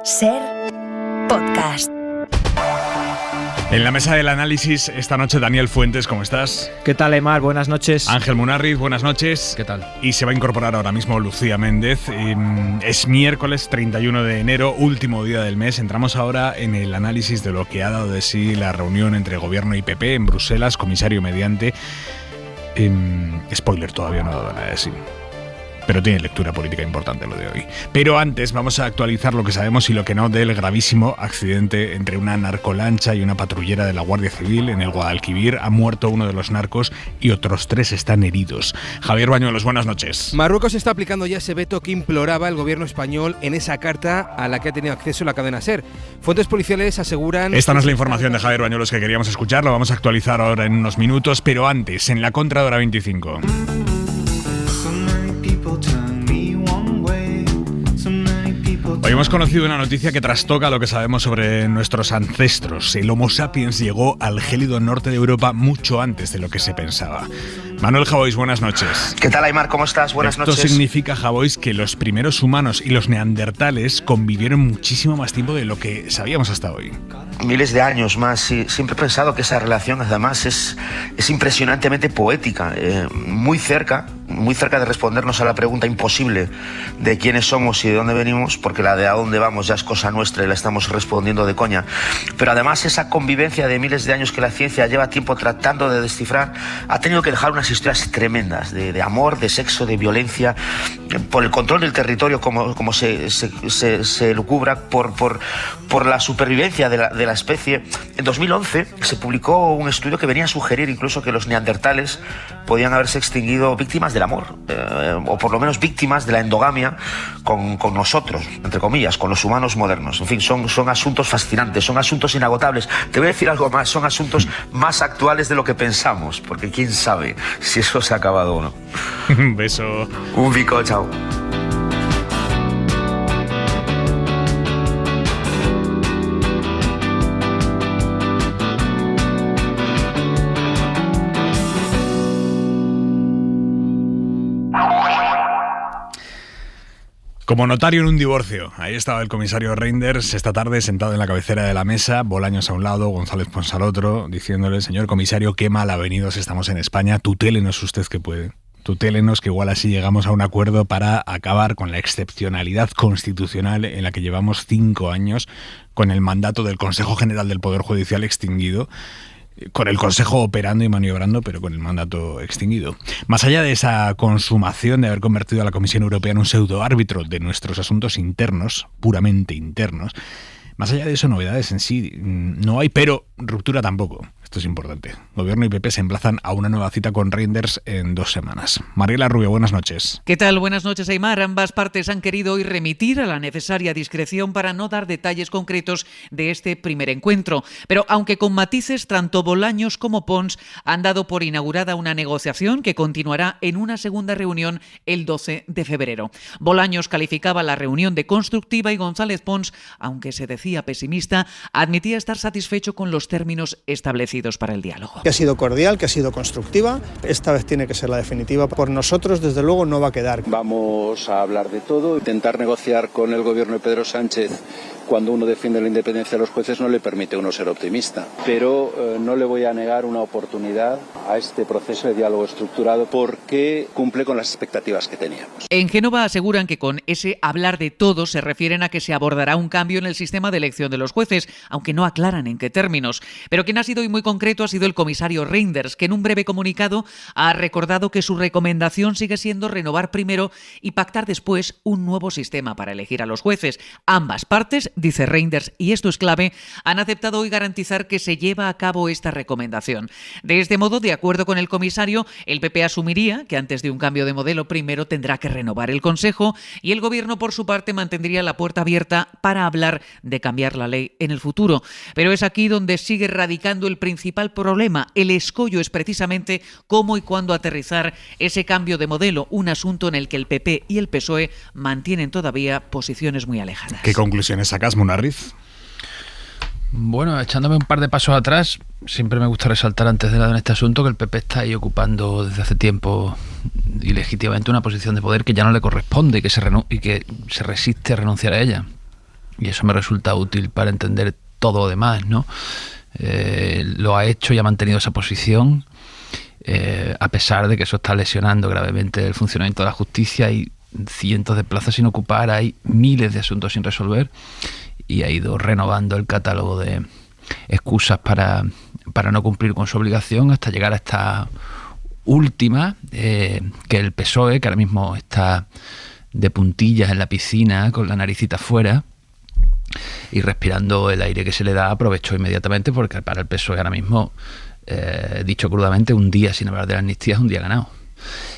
Ser Podcast. En la mesa del análisis esta noche Daniel Fuentes, ¿cómo estás? ¿Qué tal, Aimar? Buenas noches. Ángel Munarriz, buenas noches. ¿Qué tal? Y se va a incorporar ahora mismo Lucía Méndez. Es miércoles 31 de enero, último día del mes. Entramos ahora en el análisis de lo que ha dado de sí la reunión entre Gobierno y PP en Bruselas, comisario mediante. Spoiler, todavía no ha dado nada de sí. Pero tiene lectura política importante lo de hoy. Pero antes vamos a actualizar lo que sabemos y lo que no del gravísimo accidente entre una narcolancha y una patrullera de la Guardia Civil en el Guadalquivir. Ha muerto uno de los narcos y otros 3 están heridos. Javier Bañuelos, buenas noches. Marruecos está aplicando ya ese veto que imploraba el gobierno español en esa carta a la que ha tenido acceso la cadena SER. Fuentes policiales aseguran... Esta no es la información de Javier Bañuelos que queríamos escuchar, lo vamos a actualizar ahora en unos minutos, pero antes, en la contra de hora 25. Hoy hemos conocido una noticia que trastoca lo que sabemos sobre nuestros ancestros. El Homo sapiens llegó al gélido norte de Europa mucho antes de lo que se pensaba. Manuel Javois, buenas noches. ¿Qué tal, Aimar? ¿Cómo estás? Buenas noches. Esto significa, Javois, que los primeros humanos y los neandertales convivieron muchísimo más tiempo de lo que sabíamos hasta hoy. Miles de años más. Sí, siempre he pensado que esa relación, además, es impresionantemente poética. Muy cerca de respondernos a la pregunta imposible de quiénes somos y de dónde venimos, porque la de a dónde vamos ya es cosa nuestra y la estamos respondiendo de coña. Pero además esa convivencia de miles de años que la ciencia lleva tiempo tratando de descifrar ha tenido que dejar unas historias tremendas de amor, de sexo, de violencia, por el control del territorio como se lucubra, por la supervivencia de la especie. En 2011 se publicó un estudio que venía a sugerir incluso que los neandertales podían haberse extinguido víctimas del amor, o por lo menos víctimas de la endogamia con nosotros, entre comillas, con los humanos modernos. En fin, son asuntos fascinantes, son asuntos inagotables. Te voy a decir algo más, son asuntos más actuales de lo que pensamos, porque quién sabe si eso se ha acabado o no. Un beso. Un bico, chao. Como notario en un divorcio, ahí estaba el comisario Reinders esta tarde sentado en la cabecera de la mesa, Bolaños a un lado, González Pons al otro, diciéndole: señor comisario, qué mal avenidos estamos en España, tutélenos usted que puede. Tutélenos, que igual así llegamos a un acuerdo para acabar con la excepcionalidad constitucional en la que llevamos 5 años, con el mandato del Consejo General del Poder Judicial extinguido, con el Consejo operando y maniobrando, pero con el mandato extinguido. Más allá de esa consumación de haber convertido a la Comisión Europea en un pseudoárbitro de nuestros asuntos internos, puramente internos, más allá de eso, novedades en sí no hay, pero ruptura tampoco. Esto es importante. Gobierno y PP se emplazan a una nueva cita con Reinders en 2 semanas. Mariela Rubio, buenas noches. ¿Qué tal? Buenas noches, Aimar. Ambas partes han querido hoy remitir a la necesaria discreción para no dar detalles concretos de este primer encuentro. Pero aunque con matices, tanto Bolaños como Pons han dado por inaugurada una negociación que continuará en una segunda reunión el 12 de febrero. Bolaños calificaba la reunión de constructiva y González Pons, aunque se decía pesimista, admitía estar satisfecho con los términos establecidos para el diálogo. Que ha sido cordial, que ha sido constructiva. Esta vez tiene que ser la definitiva. Por nosotros, desde luego, no va a quedar. Vamos a hablar de todo, intentar negociar con el gobierno de Pedro Sánchez. Cuando uno defiende la independencia de los jueces no le permite a uno ser optimista. Pero no le voy a negar una oportunidad a este proceso de diálogo estructurado porque cumple con las expectativas que teníamos. En Génova aseguran que con ese hablar de todo se refieren a que se abordará un cambio en el sistema de elección de los jueces, aunque no aclaran en qué términos. Pero quien ha sido hoy muy concreto ha sido el comisario Reinders, que en un breve comunicado ha recordado que su recomendación sigue siendo renovar primero y pactar después un nuevo sistema para elegir a los jueces. Ambas partes, dice Reinders, y esto es clave, han aceptado hoy garantizar que se lleva a cabo esta recomendación. De este modo, de acuerdo con el comisario, el PP asumiría que antes de un cambio de modelo primero tendrá que renovar el Consejo y el Gobierno, por su parte, mantendría la puerta abierta para hablar de cambiar la ley en el futuro. Pero es aquí donde sigue radicando el principal problema. El escollo es precisamente cómo y cuándo aterrizar ese cambio de modelo, un asunto en el que el PP y el PSOE mantienen todavía posiciones muy alejadas. ¿Qué conclusiones sacas, Munarriz? Bueno, echándome un par de pasos atrás, siempre me gusta resaltar antes de nada en este asunto que el PP está ahí ocupando desde hace tiempo ilegítimamente una posición de poder que ya no le corresponde y que se resiste a renunciar a ella. y eso me resulta útil para entender todo lo demás, ¿no? Lo ha hecho y ha mantenido esa posición, a pesar de que eso está lesionando gravemente el funcionamiento de la justicia. Hay cientos de plazas sin ocupar, hay miles de asuntos sin resolver, y ha ido renovando el catálogo de excusas para no cumplir con su obligación, hasta llegar a esta última, que el PSOE, que ahora mismo está de puntillas en la piscina con la naricita fuera y respirando el aire que se le da, aprovechó inmediatamente, porque para el PSOE ahora mismo, dicho crudamente, un día sin hablar de la amnistía es un día ganado.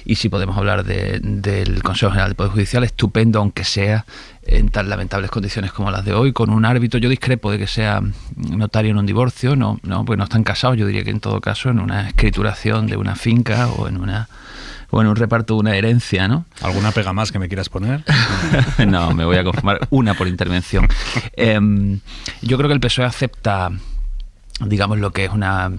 Y si podemos hablar del Consejo General del Poder Judicial, estupendo, aunque sea en tan lamentables condiciones como las de hoy, con un árbitro. Yo discrepo de que sea notario en un divorcio, no, pues no están casados. Yo diría que en todo caso en una escrituración de una finca o en un reparto de una herencia, ¿no? ¿Alguna pega más que me quieras poner? No, me voy a conformar una por intervención. Yo creo que el PSOE acepta, digamos, lo que es un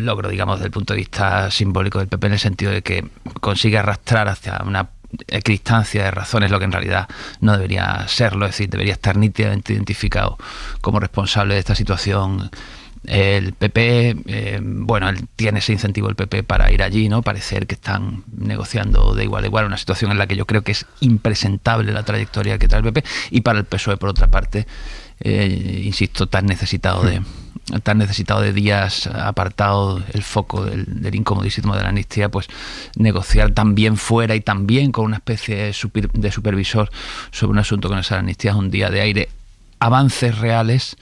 logro, digamos, desde el punto de vista simbólico del PP, en el sentido de que consigue arrastrar hacia una equidistancia de razones lo que en realidad no debería serlo, es decir, debería estar nítidamente identificado como responsable de esta situación el PP. Bueno, él tiene ese incentivo, el PP, para ir allí, ¿no? Parecer que están negociando de igual a igual, una situación en la que yo creo que es impresentable la trayectoria que trae el PP, y para el PSOE, por otra parte, insisto, tan necesitado de días apartado el foco del incomodísimo de la amnistía, pues negociar también fuera y también con una especie de supervisor sobre un asunto con esa amnistía es un día de aire. Avances reales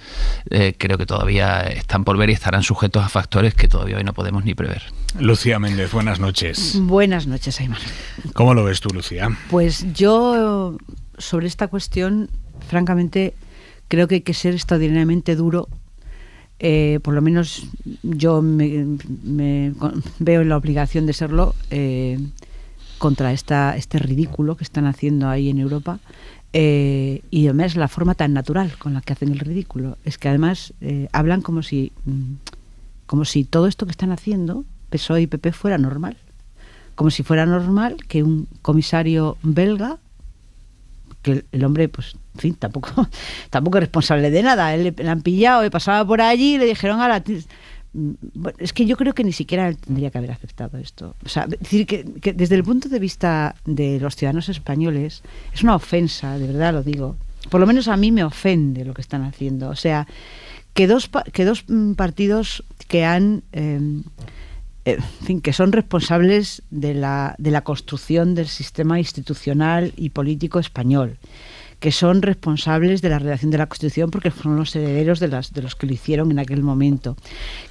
creo que todavía están por ver y estarán sujetos a factores que todavía hoy no podemos ni prever. Lucía Méndez, buenas noches. Buenas noches, Aymar. ¿Cómo lo ves tú, Lucía? Pues yo, sobre esta cuestión, francamente, creo que hay que ser extraordinariamente duro. Por lo menos yo me veo en la obligación de serlo, contra este ridículo que están haciendo ahí en Europa. Y además la forma tan natural con la que hacen el ridículo. Es que además hablan como si todo esto que están haciendo, PSOE y PP, fuera normal. Como si fuera normal que un comisario belga, que el hombre, pues, en fin, tampoco es responsable de nada. Él le han pillado, pasaba por allí y le dijeron a la... Bueno, es que yo creo que ni siquiera él tendría que haber aceptado esto. O sea, decir que desde el punto de vista de los ciudadanos españoles es una ofensa, de verdad lo digo. Por lo menos a mí me ofende lo que están haciendo. O sea, que dos partidos que han... en fin, que son responsables de la construcción del sistema institucional y político español, que son responsables de la redacción de la Constitución porque son los herederos de los que lo hicieron en aquel momento,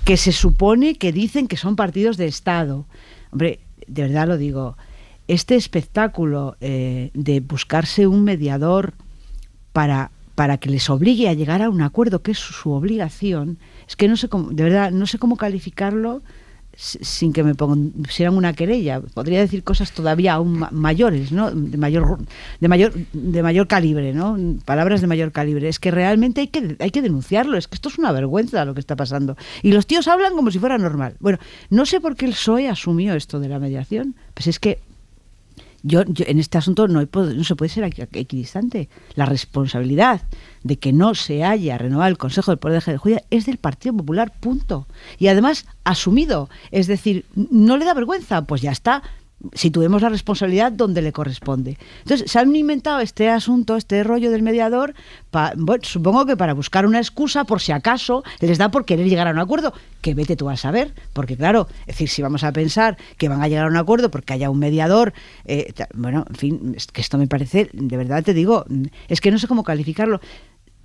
que se supone que dicen que son partidos de Estado. Hombre, de verdad lo digo, este espectáculo de buscarse un mediador para que les obligue a llegar a un acuerdo, que es su obligación, es que no sé cómo, de verdad, no sé cómo calificarlo sin que me pusieran una querella. Podría decir cosas todavía aún mayores, ¿no? de mayor calibre, ¿no? Palabras de mayor calibre. Es que realmente hay que denunciarlo. Es que esto es una vergüenza lo que está pasando. Y los tíos hablan como si fuera normal. Bueno, no sé por qué el PSOE asumió esto de la mediación. Pues es que yo en este asunto no se puede ser equidistante. La responsabilidad de que no se haya renovado el Consejo del Poder Judicial es del Partido Popular, punto. Y además asumido. Es decir, no le da vergüenza, pues ya está. Situemos la responsabilidad donde le corresponde. Entonces, se han inventado este asunto, este rollo del mediador, bueno, supongo que para buscar una excusa, por si acaso les da por querer llegar a un acuerdo, que vete tú a saber, porque claro, es decir, si vamos a pensar que van a llegar a un acuerdo porque haya un mediador, bueno, en fin, es que esto me parece, de verdad te digo, es que no sé cómo calificarlo,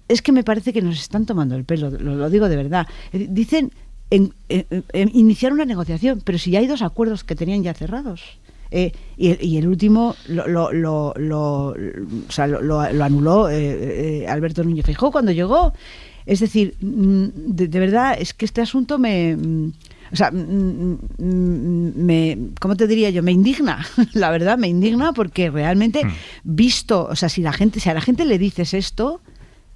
es que me parece que nos están tomando el pelo, lo digo de verdad. Dicen iniciar una negociación, pero si ya hay 2 acuerdos que tenían ya cerrados. Y el último lo anuló Alberto Núñez Feijóo cuando llegó. Es decir, de verdad, es que este asunto ¿cómo te diría yo? Me indigna, la verdad, me indigna porque realmente visto, o sea, si a la gente le dices esto,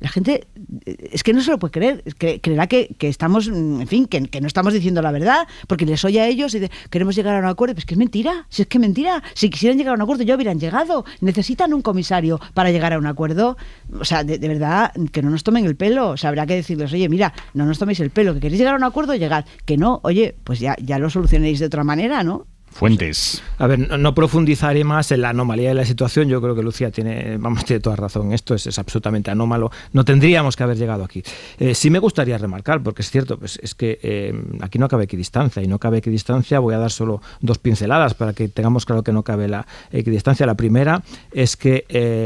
la gente es que no se lo puede creer, es que creerá que estamos, en fin, que no estamos diciendo la verdad, porque les oye a ellos y dice, queremos llegar a un acuerdo, pues que es mentira, si es que mentira, si quisieran llegar a un acuerdo ya hubieran llegado, necesitan un comisario para llegar a un acuerdo, o sea, de verdad, que no nos tomen el pelo, o sea, habrá que decirles, oye, mira, no nos toméis el pelo, que queréis llegar a un acuerdo, llegad, que no, oye, pues ya lo solucionéis de otra manera, ¿no? Fuentes. A ver, no profundizaré más en la anomalía de la situación. Yo creo que Lucía tiene toda razón. Esto es absolutamente anómalo. No tendríamos que haber llegado aquí. Sí me gustaría remarcar, porque es cierto, pues es que aquí no cabe equidistancia, y no cabe equidistancia. Voy a dar solo 2 pinceladas para que tengamos claro que no cabe la equidistancia. La primera es que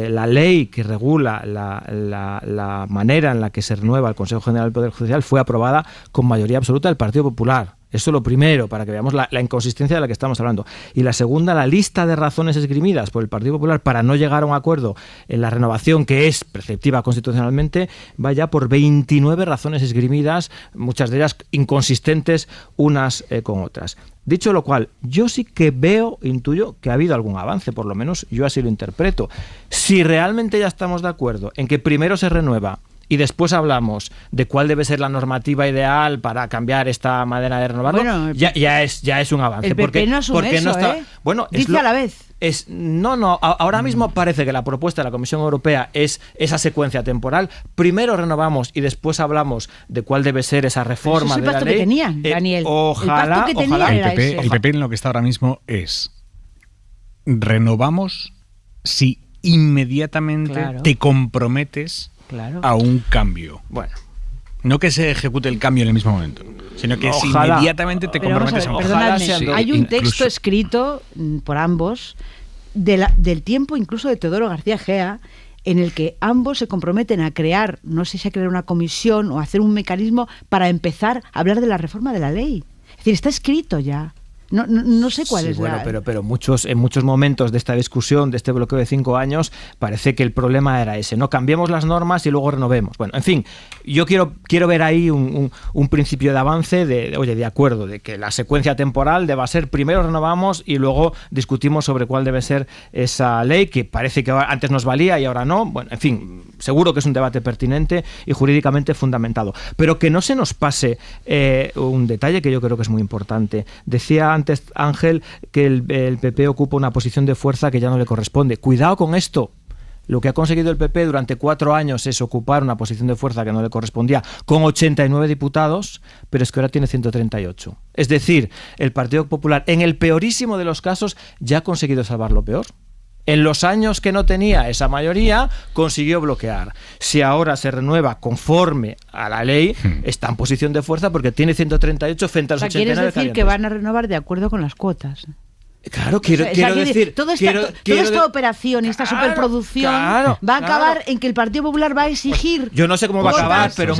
la ley que regula la manera en la que se renueva el Consejo General del Poder Judicial fue aprobada con mayoría absoluta del Partido Popular. Eso es lo primero, para que veamos la inconsistencia de la que estamos hablando. Y la segunda, la lista de razones esgrimidas por el Partido Popular para no llegar a un acuerdo en la renovación, que es preceptiva constitucionalmente, va ya por 29 razones esgrimidas, muchas de ellas inconsistentes unas con otras. Dicho lo cual, yo sí que intuyo que ha habido algún avance, por lo menos yo así lo interpreto. Si realmente ya estamos de acuerdo en que primero se renueva y después hablamos de cuál debe ser la normativa ideal para cambiar esta manera de renovarlo, bueno, ya es un avance. El PP no asume eso, bueno, dice a la vez. Ahora mismo parece que la propuesta de la Comisión Europea es esa secuencia temporal. Primero renovamos y después hablamos de cuál debe ser esa reforma de la ley. Que tenían, Daniel. Ojalá. El PP en lo que está ahora mismo es: renovamos si inmediatamente te comprometes a un cambio. Bueno. No que se ejecute el cambio en el mismo momento, sino que si inmediatamente te comprometes a un cambio. Hay un texto escrito por ambos del tiempo incluso de Teodoro García Gea, en el que ambos se comprometen a crear, no sé si a crear una comisión o a hacer un mecanismo para empezar a hablar de la reforma de la ley. Es decir, está escrito ya. No sé cuál es bueno, pero en muchos momentos de esta discusión, de este bloqueo de 5 años, parece que el problema era ese, no cambiemos las normas y luego renovemos. Bueno, en fin, yo quiero ver ahí un principio de avance, de acuerdo, de que la secuencia temporal deba ser primero renovamos y luego discutimos sobre cuál debe ser esa ley, que parece que antes nos valía y ahora no. Bueno, en fin, seguro que es un debate pertinente y jurídicamente fundamentado. Pero que no se nos pase un detalle que yo creo que es muy importante. Decía antes Ángel que el PP ocupa una posición de fuerza que ya no le corresponde. Cuidado con esto. Lo que ha conseguido el PP durante 4 años es ocupar una posición de fuerza que no le correspondía con 89 diputados, pero es que ahora tiene 138. Es decir, el Partido Popular, en el peorísimo de los casos, ya ha conseguido salvar lo peor. En los años que no tenía esa mayoría, consiguió bloquear. Si ahora se renueva conforme a la ley, está en posición de fuerza porque tiene 138 frente a los 89. ¿Quieres decir que van a renovar de acuerdo con las cuotas? Claro, quiero decir... Toda esta operación y esta superproducción va a acabar en que el Partido Popular va a exigir... Yo no sé cómo va a acabar, pero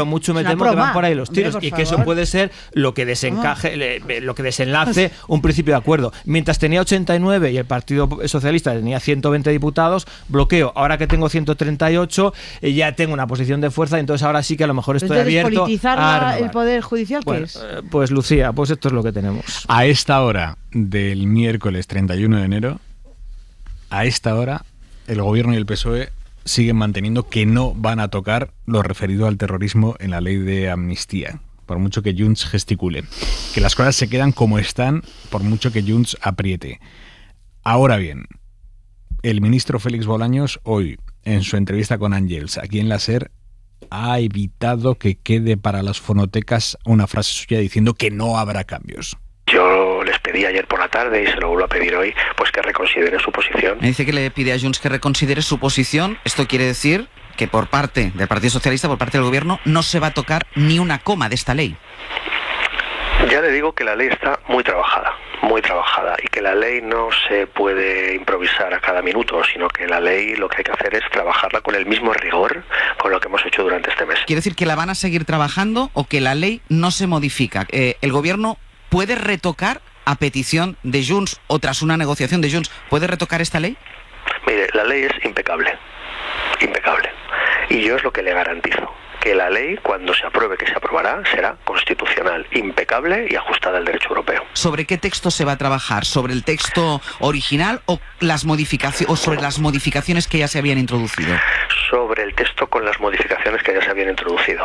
mucho me temo que van por ahí los tiros. Y que eso puede ser lo que desenlace un principio de acuerdo. Mientras tenía 89 y el Partido Socialista tenía 120 diputados, bloqueo. Ahora que tengo 138, ya tengo una posición de fuerza, entonces ahora sí que a lo mejor estoy abierto politizar a renovar. el Poder Judicial, ¿qué es? Pues Lucía, pues esto es lo que tenemos. A esta hora del miércoles 31 de enero, a esta hora, el Gobierno y el PSOE siguen manteniendo que no van a tocar lo referido al terrorismo en la ley de amnistía, por mucho que Junts gesticule. Que las cosas se quedan como están, por mucho que Junts apriete. Ahora bien, el ministro Félix Bolaños, hoy, en su entrevista con Ángels, aquí en la SER, ha evitado que quede para las fonotecas una frase suya diciendo que no habrá cambios. Yo les pedí ayer por la tarde y se lo vuelvo a pedir hoy, pues que reconsidere su posición. Me dice que le pide a Junts que reconsidere su posición. Esto quiere decir que por parte del Partido Socialista, por parte del Gobierno, no se va a tocar ni una coma de esta ley. Ya le digo que la ley está muy trabajada, y que la ley no se puede improvisar a cada minuto, sino que la ley lo que hay que hacer es trabajarla con el mismo rigor con lo que hemos hecho durante este mes. ¿Quiere decir que la van a seguir trabajando o que la ley no se modifica? ¿El Gobierno puede retocar a petición de Junts o tras una negociación de Junts, puede retocar esta ley? Mire, la ley es impecable. Y yo es lo que le garantizo, que la ley, cuando se apruebe, que se aprobará, será constitucional, impecable y ajustada al derecho europeo. ¿Sobre qué texto se va a trabajar? ¿Sobre el texto original o sobre las modificaciones que ya se habían introducido? sobre el texto con las modificaciones que ya se habían introducido.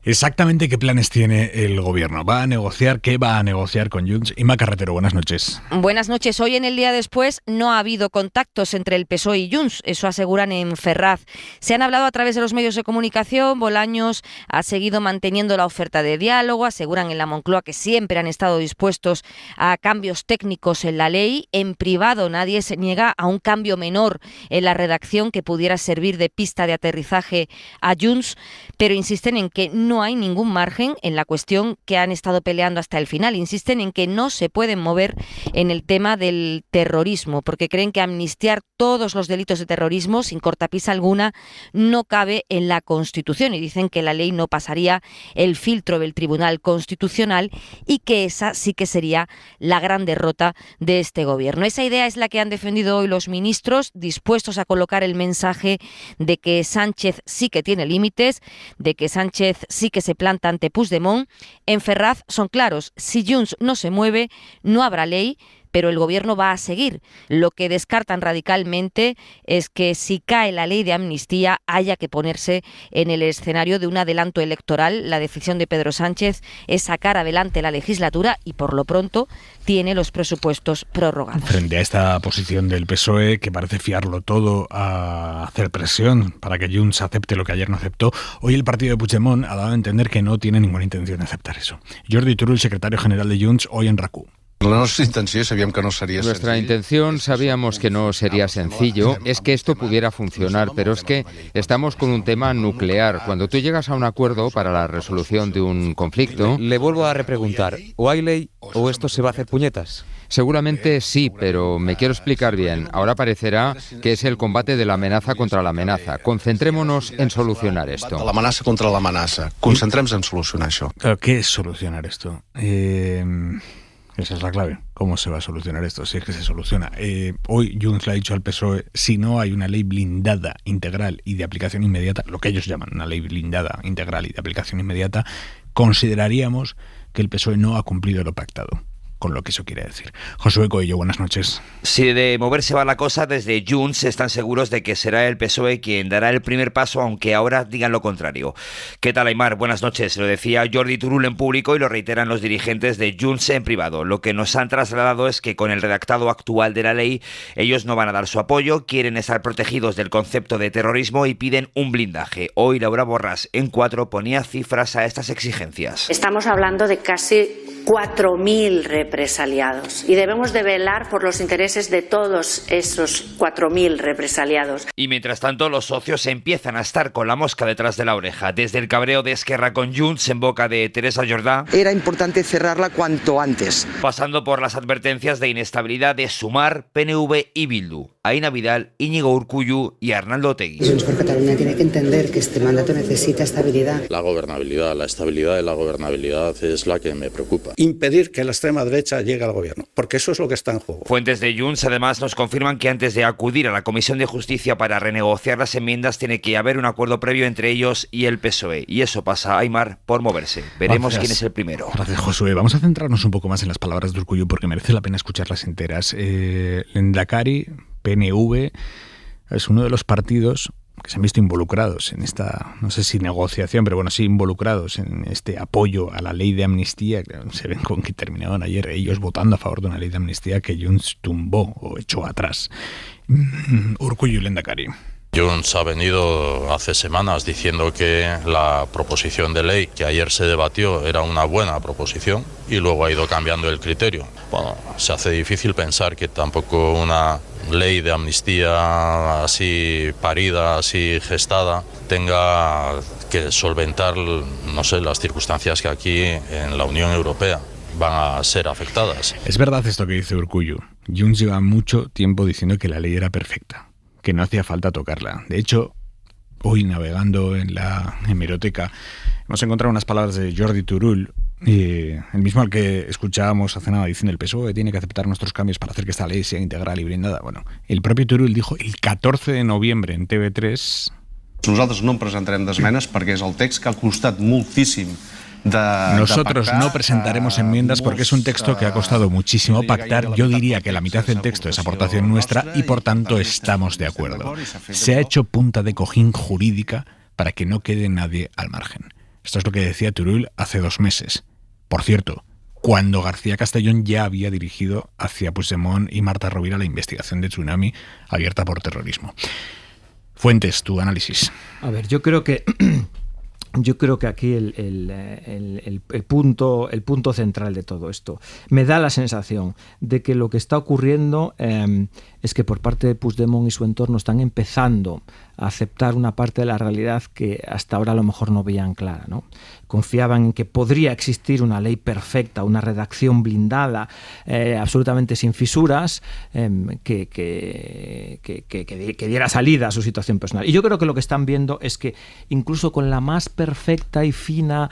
Exactamente qué planes tiene el gobierno. ¿Va a negociar? ¿Qué va a negociar con Junts? Inma Carretero, buenas noches. Buenas noches. Hoy, en el día después, no ha habido contactos entre el PSOE y Junts. Eso aseguran en Ferraz. Se han hablado a través de los medios de comunicación. Bolaños ha seguido manteniendo la oferta de diálogo. Aseguran en la Moncloa que siempre han estado dispuestos a cambios técnicos en la ley. En privado, nadie se niega a un cambio menor en la redacción que pudiera servir de pista de aterrizaje a Junts, pero insisten en que no hay ningún margen en la cuestión que han estado peleando hasta el final. Insisten en que no se pueden mover en el tema del terrorismo, porque creen que amnistiar todos los delitos de terrorismo sin cortapisa alguna no cabe en la Constitución, y dicen que la ley no pasaría el filtro del Tribunal Constitucional y que esa sí que sería la gran derrota de este gobierno. Esa idea es la que han defendido hoy los ministros, dispuestos a colocar el mensaje de que Sánchez sí que tiene límites, de que Sánchez sí que se planta ante Puigdemont. En Ferraz son claros: si Junts no se mueve, no habrá ley, pero el gobierno va a seguir. Lo que descartan radicalmente es que si cae la ley de amnistía haya que ponerse en el escenario de un adelanto electoral. La decisión de Pedro Sánchez es sacar adelante la legislatura y por lo pronto tiene los presupuestos prorrogados. Frente a esta posición del PSOE, que parece fiarlo todo a hacer presión para que Junts acepte lo que ayer no aceptó, hoy el partido de Puigdemont ha dado a entender que no tiene ninguna intención de aceptar eso. Jordi Turull, secretario general de Junts, hoy en RAC1. Nuestra intención, sabíamos que no sería sencillo, es que esto pudiera funcionar, pero es que estamos con un tema nuclear. Cuando tú llegas a un acuerdo para la resolución de un conflicto... Le vuelvo a repreguntar, ¿o hay ley o esto se va a hacer puñetas? Seguramente sí, pero me quiero explicar bien. Ahora parecerá que es el combate de la amenaza contra la amenaza. Concentrémonos en solucionar esto. La amenaza contra la amenaza. Concentremos en solucionar eso. ¿Qué es solucionar esto? Esa es la clave. ¿Cómo se va a solucionar esto? Si es que se soluciona. Hoy Junts le ha dicho al PSOE, si no hay una ley blindada, integral y de aplicación inmediata, lo que ellos llaman una ley blindada, integral y de aplicación inmediata, consideraríamos que el PSOE no ha cumplido lo pactado. Con lo que eso quiere decir. Josué Coello, buenas noches. Si de moverse va la cosa, desde Junts están seguros de que será el PSOE quien dará el primer paso, aunque ahora digan lo contrario. ¿Qué tal, Aimar? Buenas noches. Lo decía Jordi Turull en público y lo reiteran los dirigentes de Junts en privado. Lo que nos han trasladado es que con el redactado actual de la ley, ellos no van a dar su apoyo, quieren estar protegidos del concepto de terrorismo y piden un blindaje. Hoy Laura Borràs en 4 ponía cifras a estas exigencias. Estamos hablando de casi 4.000 represaliados y debemos de velar por los intereses de todos esos 4.000 represaliados. Y mientras tanto los socios empiezan a estar con la mosca detrás de la oreja, desde el cabreo de Esquerra con Junts en boca de Teresa Jordà. Era importante cerrarla cuanto antes. Pasando por las advertencias de inestabilidad de Sumar, PNV y Bildu. Aina Vidal, Íñigo Urkullu y Arnaldo Otegi. Junts per Catalunya tiene que entender que este mandato necesita estabilidad. La gobernabilidad, la estabilidad de la gobernabilidad es la que me preocupa. Impedir que la extrema derecha llegue al gobierno, porque eso es lo que está en juego. Fuentes de Junts además nos confirman que antes de acudir a la Comisión de Justicia para renegociar las enmiendas tiene que haber un acuerdo previo entre ellos y el PSOE. Y eso pasa, Aimar, por moverse. Veremos quién es el primero. Gracias, Josué. Vamos a centrarnos un poco más en las palabras de Urkullu porque merece la pena escucharlas enteras. Lehendakari, PNV, es uno de los partidos que se han visto involucrados en esta, no sé si negociación, pero bueno, sí involucrados en este apoyo a la ley de amnistía. Se ven con que terminaron ayer ellos votando a favor de una ley de amnistía que Junts tumbó o echó atrás. Urkullu, Lehendakari. Junts ha venido hace semanas diciendo que la proposición de ley que ayer se debatió era una buena proposición y luego ha ido cambiando el criterio. Bueno, se hace difícil pensar que tampoco una ley de amnistía así parida, así gestada, tenga que solventar, no sé, las circunstancias que aquí en la Unión Europea van a ser afectadas. Es verdad esto que dice Urkullu. Junts lleva mucho tiempo diciendo que la ley era perfecta, que no hacía falta tocarla. De hecho, hoy navegando en la hemeroteca hemos encontrado unas palabras de Jordi Turull, el mismo al que escuchábamos hace nada diciendo el PSOE tiene que aceptar nuestros cambios para hacer que esta ley sea integral y blindada. Bueno, el propio Turull dijo el 14 de noviembre en TV3... Nosaltres no en presentarem d'esmenes perquè és el text que ha costat moltíssim Nosotros no presentaremos enmiendas porque es un texto que ha costado muchísimo pactar. Yo diría que la mitad del texto es aportación nuestra y por tanto estamos de acuerdo. Se ha hecho punta de cojín jurídica para que no quede nadie al margen. Esto es lo que decía Turull hace 2 meses. Por cierto, cuando García Castellón ya había dirigido hacia Puigdemont y Marta Rovira la investigación de Tsunami abierta por terrorismo. Fuentes, tu análisis. A ver, yo creo que aquí el punto central de todo esto me da la sensación de que lo que está ocurriendo es que por parte de Puigdemont y su entorno están empezando a aceptar una parte de la realidad que hasta ahora a lo mejor no veían clara, ¿no? Confiaban en que podría existir una ley perfecta, una redacción blindada, absolutamente sin fisuras, que diera salida a su situación personal. Y yo creo que lo que están viendo es que incluso con la más perfecta y fina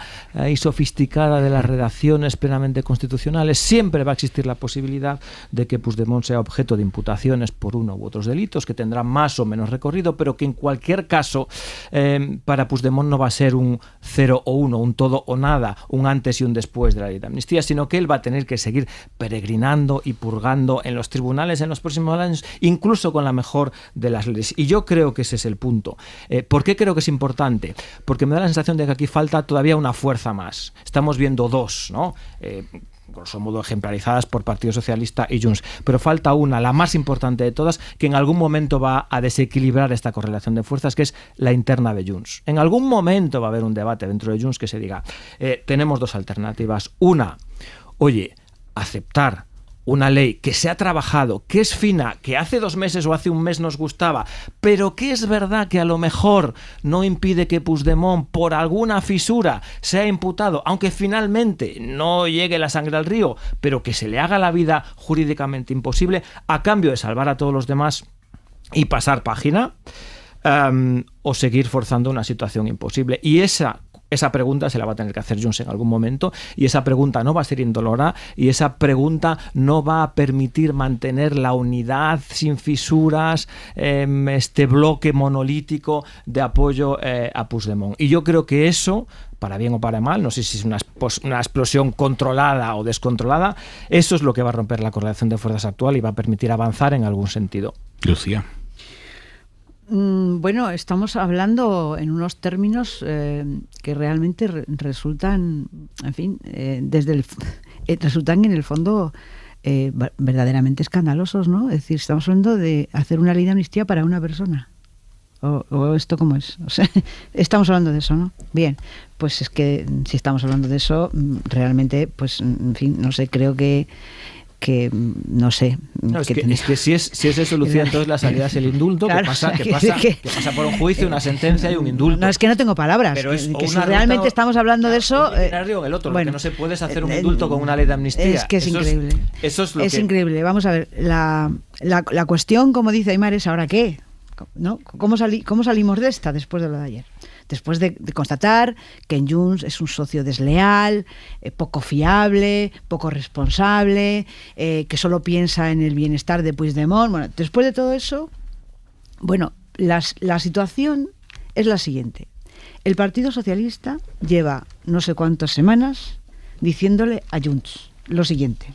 y sofisticada de las redacciones plenamente constitucionales, siempre va a existir la posibilidad de que Puigdemont sea objeto de imputaciones por uno u otros delitos que tendrán más o menos recorrido, pero que en cualquier caso para Puigdemont no va a ser un 0 o 1, un todo o nada, un antes y un después de la ley de amnistía, sino que él va a tener que seguir peregrinando y purgando en los tribunales en los próximos años, incluso con la mejor de las leyes. Y yo creo que ese es el punto. ¿Por qué creo que es importante? Porque me da la sensación de que aquí falta todavía una fuerza más. Estamos viendo 2, ¿no? Grosso modo ejemplarizadas por Partido Socialista y Junts, pero falta una, la más importante de todas, que en algún momento va a desequilibrar esta correlación de fuerzas, que es la interna de Junts. En algún momento va a haber un debate dentro de Junts que se diga, tenemos 2 alternativas. Una, oye, aceptar una ley que se ha trabajado, que es fina, que hace 2 meses o hace 1 mes nos gustaba, pero que es verdad que a lo mejor no impide que Puigdemont por alguna fisura sea imputado, aunque finalmente no llegue la sangre al río, pero que se le haga la vida jurídicamente imposible a cambio de salvar a todos los demás y pasar página, o seguir forzando una situación imposible. Y esa pregunta se la va a tener que hacer Junts en algún momento, y esa pregunta no va a ser indolora, y esa pregunta no va a permitir mantener la unidad sin fisuras, este bloque monolítico de apoyo a Puigdemont. Y yo creo que eso, para bien o para mal, no sé si es una explosión controlada o descontrolada, eso es lo que va a romper la correlación de fuerzas actual y va a permitir avanzar en algún sentido. Lucía. Bueno, estamos hablando en unos términos que realmente resultan, en fin, resultan en el fondo verdaderamente escandalosos, ¿no? Es decir, estamos hablando de hacer una ley de amnistía para una persona. ¿O esto cómo es? O sea, estamos hablando de eso, ¿no? Bien, pues es que si estamos hablando de eso, realmente, pues, en fin, no sé, creo que no sé. No, es que si es eso, Lucía, entonces la salida es el indulto, claro, que pasa por un juicio, una sentencia y un indulto. No, es que no tengo palabras. Pero es que si realmente estamos hablando de eso. El otro, bueno, lo que no se puede es hacer un indulto con una ley de amnistía. Es que es increíble. Increíble. Vamos a ver, la cuestión, como dice Aimar, es ¿ahora qué? ¿No? ¿Cómo salimos de esta después de lo de ayer? Después de constatar que Junts es un socio desleal, poco fiable, poco responsable, que solo piensa en el bienestar de Puigdemont. Bueno, después de todo eso, bueno, la situación es la siguiente. El Partido Socialista lleva no sé cuántas semanas diciéndole a Junts lo siguiente.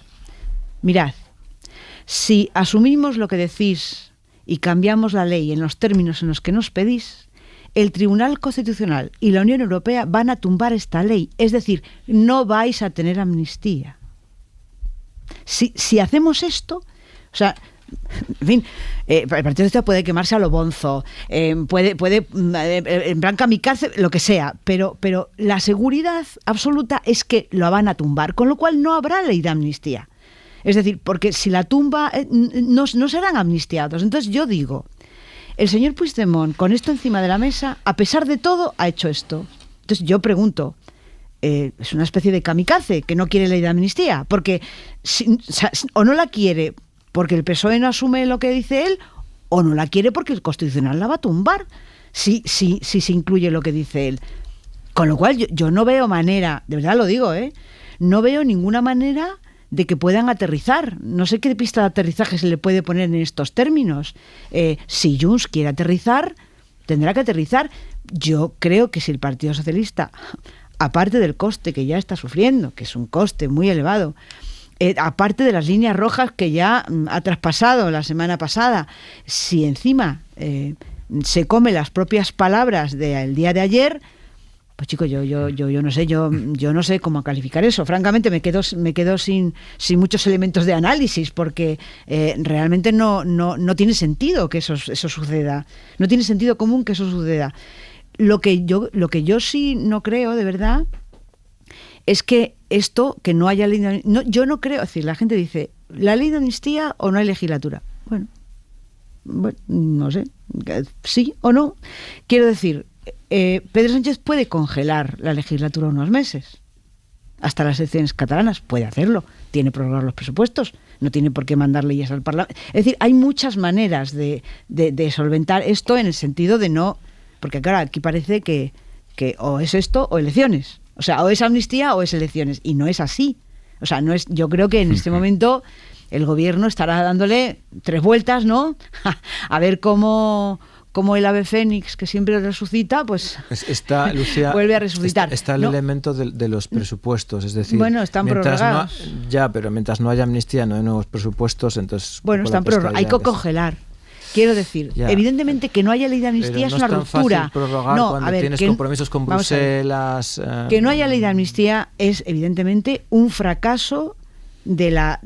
Mirad, si asumimos lo que decís y cambiamos la ley en los términos en los que nos pedís, el Tribunal Constitucional y la Unión Europea van a tumbar esta ley. Es decir, no vais a tener amnistía. Si hacemos esto, o sea, en fin, el Partido Socialista puede quemarse a lo bonzo, puede en plan kamikaze, lo que sea, pero la seguridad absoluta es que lo van a tumbar, con lo cual no habrá ley de amnistía. Es decir, porque si la tumba no serán amnistiados. Entonces yo digo, el señor Puigdemont, con esto encima de la mesa, a pesar de todo, ha hecho esto. Entonces yo pregunto, es una especie de kamikaze que no quiere ley de amnistía, porque o no la quiere porque el PSOE no asume lo que dice él, o no la quiere porque el Constitucional la va a tumbar si se incluye lo que dice él. Con lo cual yo no veo manera, de verdad lo digo, no veo ninguna manera de que puedan aterrizar. No sé qué pista de aterrizaje se le puede poner en estos términos. Si Junts quiere aterrizar, tendrá que aterrizar. Yo creo que si el Partido Socialista aparte del coste que ya está sufriendo, que es un coste muy elevado, aparte de las líneas rojas que ya ha traspasado la semana pasada, si encima se come las propias palabras del día de ayer, pues chicos, yo no sé cómo calificar eso. Francamente me quedo sin muchos elementos de análisis, porque realmente no tiene sentido que eso suceda. No tiene sentido común que eso suceda. Lo que yo sí no creo, de verdad, es que que no haya ley de amnistía. Yo no creo, es decir, la gente dice, ¿la ley de amnistía o no hay legislatura? Bueno, no sé, sí o no. Quiero decir, Pedro Sánchez puede congelar la legislatura unos meses, hasta las elecciones catalanas, puede hacerlo, tiene prorrogar los presupuestos, no tiene por qué mandar leyes al Parlamento. Es decir, hay muchas maneras de solventar esto, en el sentido de no, porque claro, aquí parece que o es esto o elecciones, o sea, o es amnistía o es elecciones, y no es así. O sea, no es. Yo creo que en este momento el gobierno estará dándole 3 vueltas, ¿no? A ver cómo el ave fénix, que siempre resucita, pues Lucía, vuelve a resucitar. Está el elemento de los presupuestos, es decir, bueno, están prorrogados. Pero mientras no haya amnistía, no hay nuevos presupuestos, entonces... Bueno, están prorrogados. Hay que congelar. Quiero decir, evidentemente que no haya ley de amnistía es una ruptura. No, a ver, tienes compromisos con Bruselas. Que no haya ley de amnistía es evidentemente un fracaso de la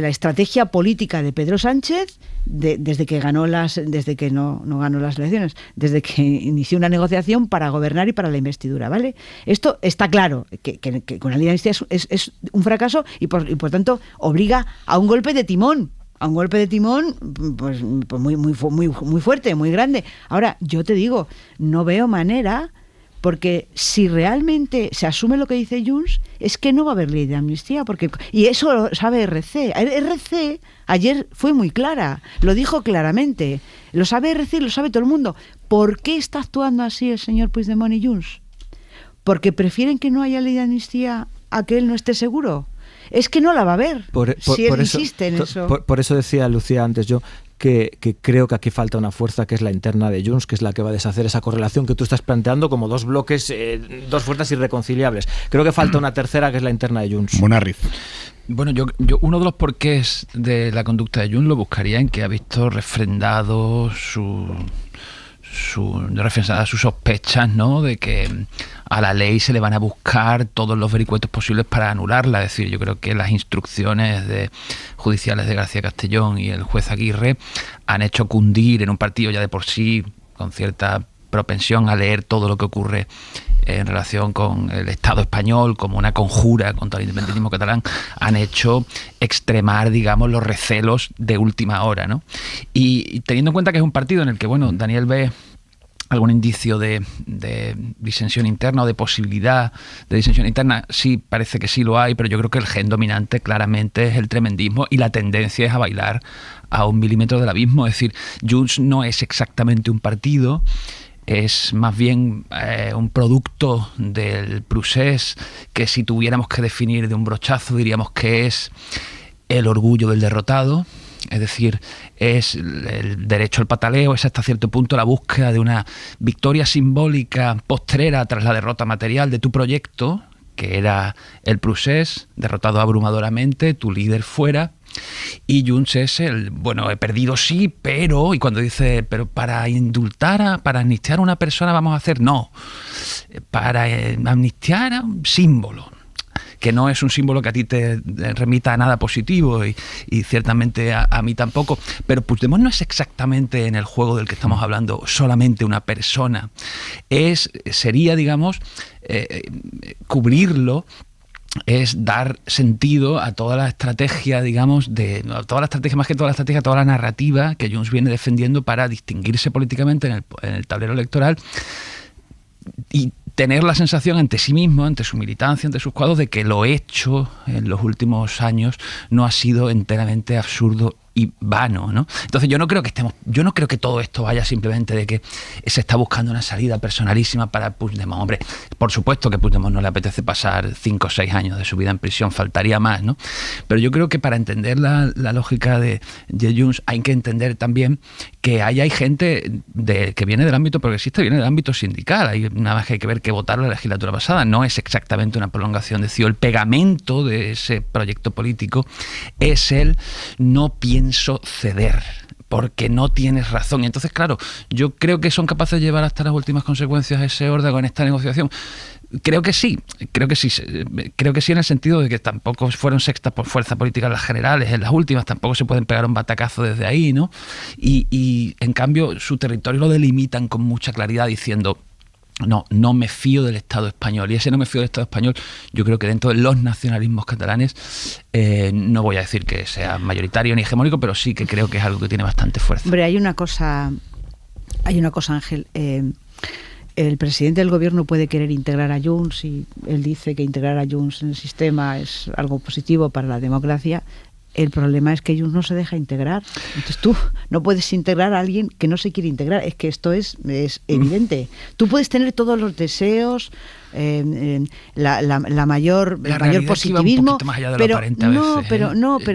estrategia política de Pedro Sánchez desde que no ganó las elecciones, desde que inició una negociación para gobernar y para la investidura, ¿vale? Esto está claro, que con la ley de amnistía es un fracaso y por tanto obliga a un golpe de timón. A un golpe de timón pues muy fuerte, muy grande. Ahora, yo te digo, no veo manera, porque si realmente se asume lo que dice Junts, es que no va a haber ley de amnistía, y eso lo sabe RC. RC ayer fue muy clara, lo dijo claramente, lo sabe RC, lo sabe todo el mundo. ¿Por qué está actuando así el señor Puigdemont y Junts? ¿Porque prefieren que no haya ley de amnistía a que él no esté seguro? Es que no la va a haber, si él insiste en eso. Por eso decía Lucía antes yo que creo que aquí falta una fuerza, que es la interna de Junts, que es la que va a deshacer esa correlación que tú estás planteando como 2 bloques, 2 fuerzas irreconciliables. Creo que falta una tercera, que es la interna de Junts. Monarriz. Bueno, yo uno de los porqués de la conducta de Junts lo buscaría en que ha visto refrendado refrendadas sus sospechas, ¿no?, de que a la ley se le van a buscar todos los vericuetos posibles para anularla. Es decir, yo creo que las instrucciones judiciales de García Castellón y el juez Aguirre han hecho cundir en un partido ya de por sí con cierta propensión a leer todo lo que ocurre en relación con el Estado español como una conjura contra el independentismo catalán, han hecho extremar, digamos, los recelos de última hora, ¿no? Y teniendo en cuenta que es un partido en el que, bueno, Daniel ve algún indicio de disensión interna o de posibilidad de disensión interna, sí, parece que sí lo hay, pero yo creo que el gen dominante claramente es el tremendismo y la tendencia es a bailar a 1 milímetro del abismo. Es decir, Junts no es exactamente un partido, es más bien un producto del procés que, si tuviéramos que definir de un brochazo, diríamos que es el orgullo del derrotado. Es decir, es el derecho al pataleo, es hasta cierto punto la búsqueda de una victoria simbólica postrera tras la derrota material de tu proyecto, que era el procés, derrotado abrumadoramente, tu líder fuera. Y Junts es bueno, he perdido sí, pero, y cuando dice, pero para amnistiar a una persona vamos a hacer, no, para amnistiar a un símbolo, que no es un símbolo que a ti te remita a nada positivo y ciertamente a mí tampoco, pero Puigdemont no es exactamente, en el juego del que estamos hablando, solamente una persona, sería, digamos, cubrirlo, es dar sentido a toda la estrategia, digamos, toda la narrativa que Junts viene defendiendo para distinguirse políticamente en el tablero electoral y tener la sensación ante sí mismo, ante su militancia, ante sus cuadros, de que lo hecho en los últimos años no ha sido enteramente absurdo y vano, ¿no? Entonces yo no creo que todo esto vaya simplemente de que se está buscando una salida personalísima para Puigdemont. Hombre, por supuesto que a Puigdemont no le apetece pasar 5 o 6 años de su vida en prisión, faltaría más, ¿no? Pero yo creo que para entender la lógica de Junts hay que entender también que ahí hay gente que viene del ámbito progresista, viene del ámbito sindical. Hay nada más que hay que ver que votaron la legislatura pasada. No es exactamente una prolongación de CIO. El pegamento de ese proyecto político es el no pienso ceder, porque no tienes razón. Y entonces, claro, yo creo que son capaces de llevar hasta las últimas consecuencias ese órdago en esta negociación. Creo que sí en el sentido de que tampoco fueron sextas por fuerza política en las generales, en las últimas tampoco se pueden pegar un batacazo desde ahí, ¿no? Y en cambio su territorio lo delimitan con mucha claridad diciendo no me fío del Estado español. Y ese no me fío del Estado español, yo creo que dentro de los nacionalismos catalanes, no voy a decir que sea mayoritario ni hegemónico, pero sí que creo que es algo que tiene bastante fuerza. Hombre, hay una cosa, Ángel. El presidente del gobierno puede querer integrar a Junts y él dice que integrar a Junts en el sistema es algo positivo para la democracia. El problema es que Junts no se deja integrar. Entonces tú no puedes integrar a alguien que no se quiere integrar. Es que esto es evidente. Tú puedes tener todos los deseos, la mayor positivismo, pero no se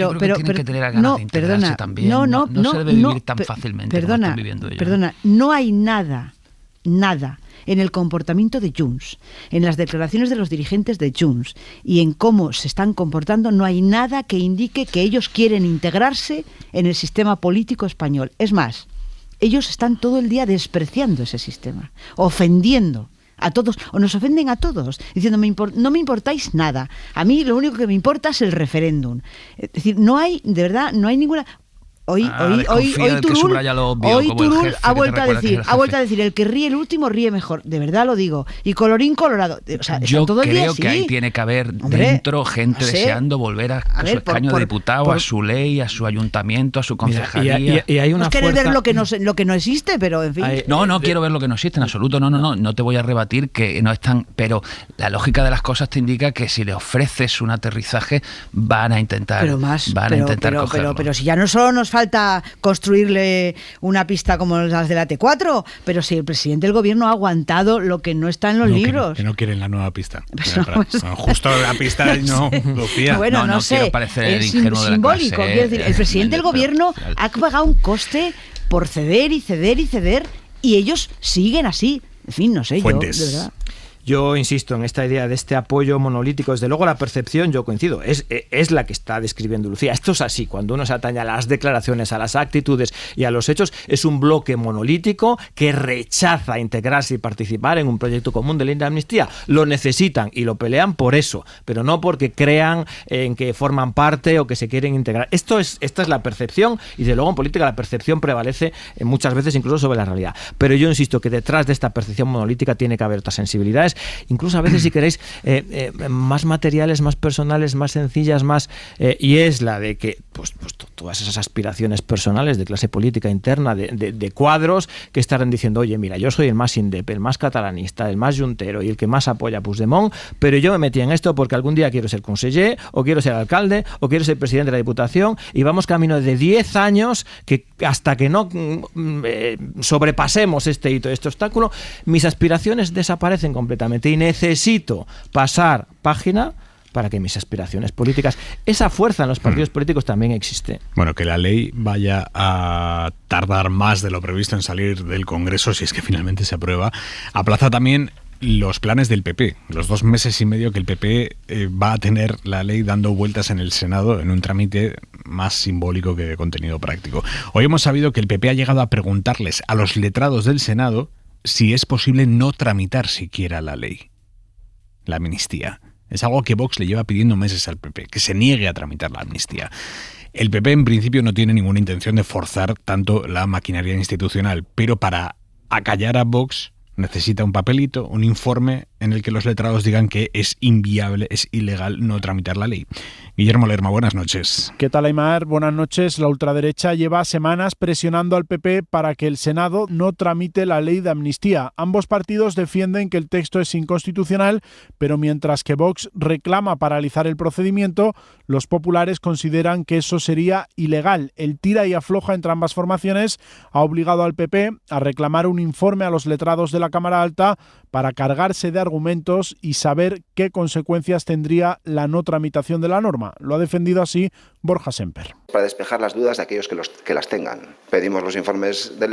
debe vivir tan fácilmente como están viviendo ellos. Perdona, no hay nada en el comportamiento de Junts, en las declaraciones de los dirigentes de Junts y en cómo se están comportando, no hay nada que indique que ellos quieren integrarse en el sistema político español. Es más, ellos están todo el día despreciando ese sistema, ofendiendo a todos, o nos ofenden a todos, diciendo no me importáis nada, a mí lo único que me importa es el referéndum. Es decir, no hay ninguna... Hoy Turull ha vuelto a decir el que ríe el último ríe mejor, de verdad lo digo, y colorín colorado. O sea, yo todo el creo día, que ahí tiene que haber dentro gente deseando volver a su escaño de diputado, a su ley, a su ayuntamiento, a su concejalía. Y hay una fuerza... ver lo que no existe, pero en fin. No quiero ver lo que no existe en absoluto, no te voy a rebatir que no están, pero la lógica de las cosas te indica que si le ofreces un aterrizaje van a intentar cogerlo. Pero si ya no solo nos falta construirle una pista como las de la T4, pero si el presidente del gobierno ha aguantado lo que no está en los libros. Que no quieren la nueva pista. Justo la pista no, Lucía. Bueno, no sé, quiero parecer el ingenuo de la clase. Quiero decir, el presidente del gobierno ha pagado un coste por ceder y ceder y ceder, y ellos siguen así. En fin, no sé, Fuentes. Yo, de verdad. Yo insisto en esta idea de este apoyo monolítico. Desde luego la percepción, yo coincido, es la que está describiendo Lucía. Esto es así, cuando uno se atañe a las declaraciones, a las actitudes y a los hechos, es un bloque monolítico que rechaza integrarse y participar en un proyecto común de ley de amnistía. Lo necesitan y lo pelean por eso, pero no porque crean en que forman parte o que se quieren integrar. Esta es la percepción, y desde luego en política la percepción prevalece muchas veces incluso sobre la realidad. Pero yo insisto que detrás de esta percepción monolítica tiene que haber otras sensibilidades, incluso a veces, si queréis, más materiales, más personales, más sencillas, y es la de que pues todas esas aspiraciones personales de clase política interna, de cuadros que estarán diciendo, oye, mira, yo soy el más indep, el más catalanista, el más juntero y el que más apoya a Puigdemont, pero yo me metí en esto porque algún día quiero ser conseller, o quiero ser alcalde, o quiero ser presidente de la Diputación, y vamos camino de 10 años que hasta que no sobrepasemos este hito, este obstáculo, mis aspiraciones desaparecen completamente y necesito pasar página para que mis aspiraciones políticas, esa fuerza en los partidos políticos también existe. Bueno, que la ley vaya a tardar más de lo previsto en salir del Congreso, si es que finalmente se aprueba, aplaza también los planes del PP, los 2 meses y medio que el PP va a tener la ley dando vueltas en el Senado en un trámite más simbólico que de contenido práctico. Hoy hemos sabido que el PP ha llegado a preguntarles a los letrados del Senado si es posible no tramitar siquiera la ley, la amnistía. Es algo que Vox le lleva pidiendo meses al PP, que se niegue a tramitar la amnistía. El PP en principio no tiene ninguna intención de forzar tanto la maquinaria institucional, pero para acallar a Vox necesita un papelito, un informe en el que los letrados digan que es inviable, es ilegal no tramitar la ley. Guillermo Lerma, buenas noches. ¿Qué tal, Aimar? Buenas noches. La ultraderecha lleva semanas presionando al PP para que el Senado no tramite la ley de amnistía. Ambos partidos defienden que el texto es inconstitucional, pero mientras que Vox reclama paralizar el procedimiento, los populares consideran que eso sería ilegal. El tira y afloja entre ambas formaciones ha obligado al PP a reclamar un informe a los letrados de la Cámara Alta para cargarse de argumentos argumentos y saber qué consecuencias tendría la no tramitación de la norma. Lo ha defendido así Borja Semper. Para despejar las dudas de aquellos que las tengan. Pedimos los informes de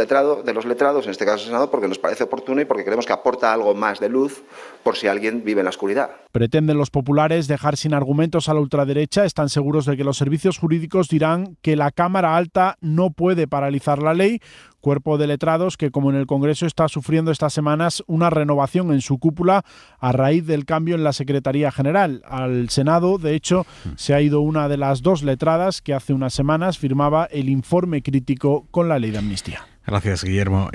los letrados, en este caso el Senado, porque nos parece oportuno y porque creemos que aporta algo más de luz por si alguien vive en la oscuridad. Pretenden los populares dejar sin argumentos a la ultraderecha. Están seguros de que los servicios jurídicos dirán que la Cámara Alta no puede paralizar la ley. Cuerpo de letrados que, como en el Congreso, está sufriendo estas semanas una renovación en su cúpula a raíz del cambio en la Secretaría General. Al Senado, de hecho, se ha ido una de las dos letradas que hace unas semanas firmaba el informe crítico con la ley de amnistía. Gracias, Guillermo.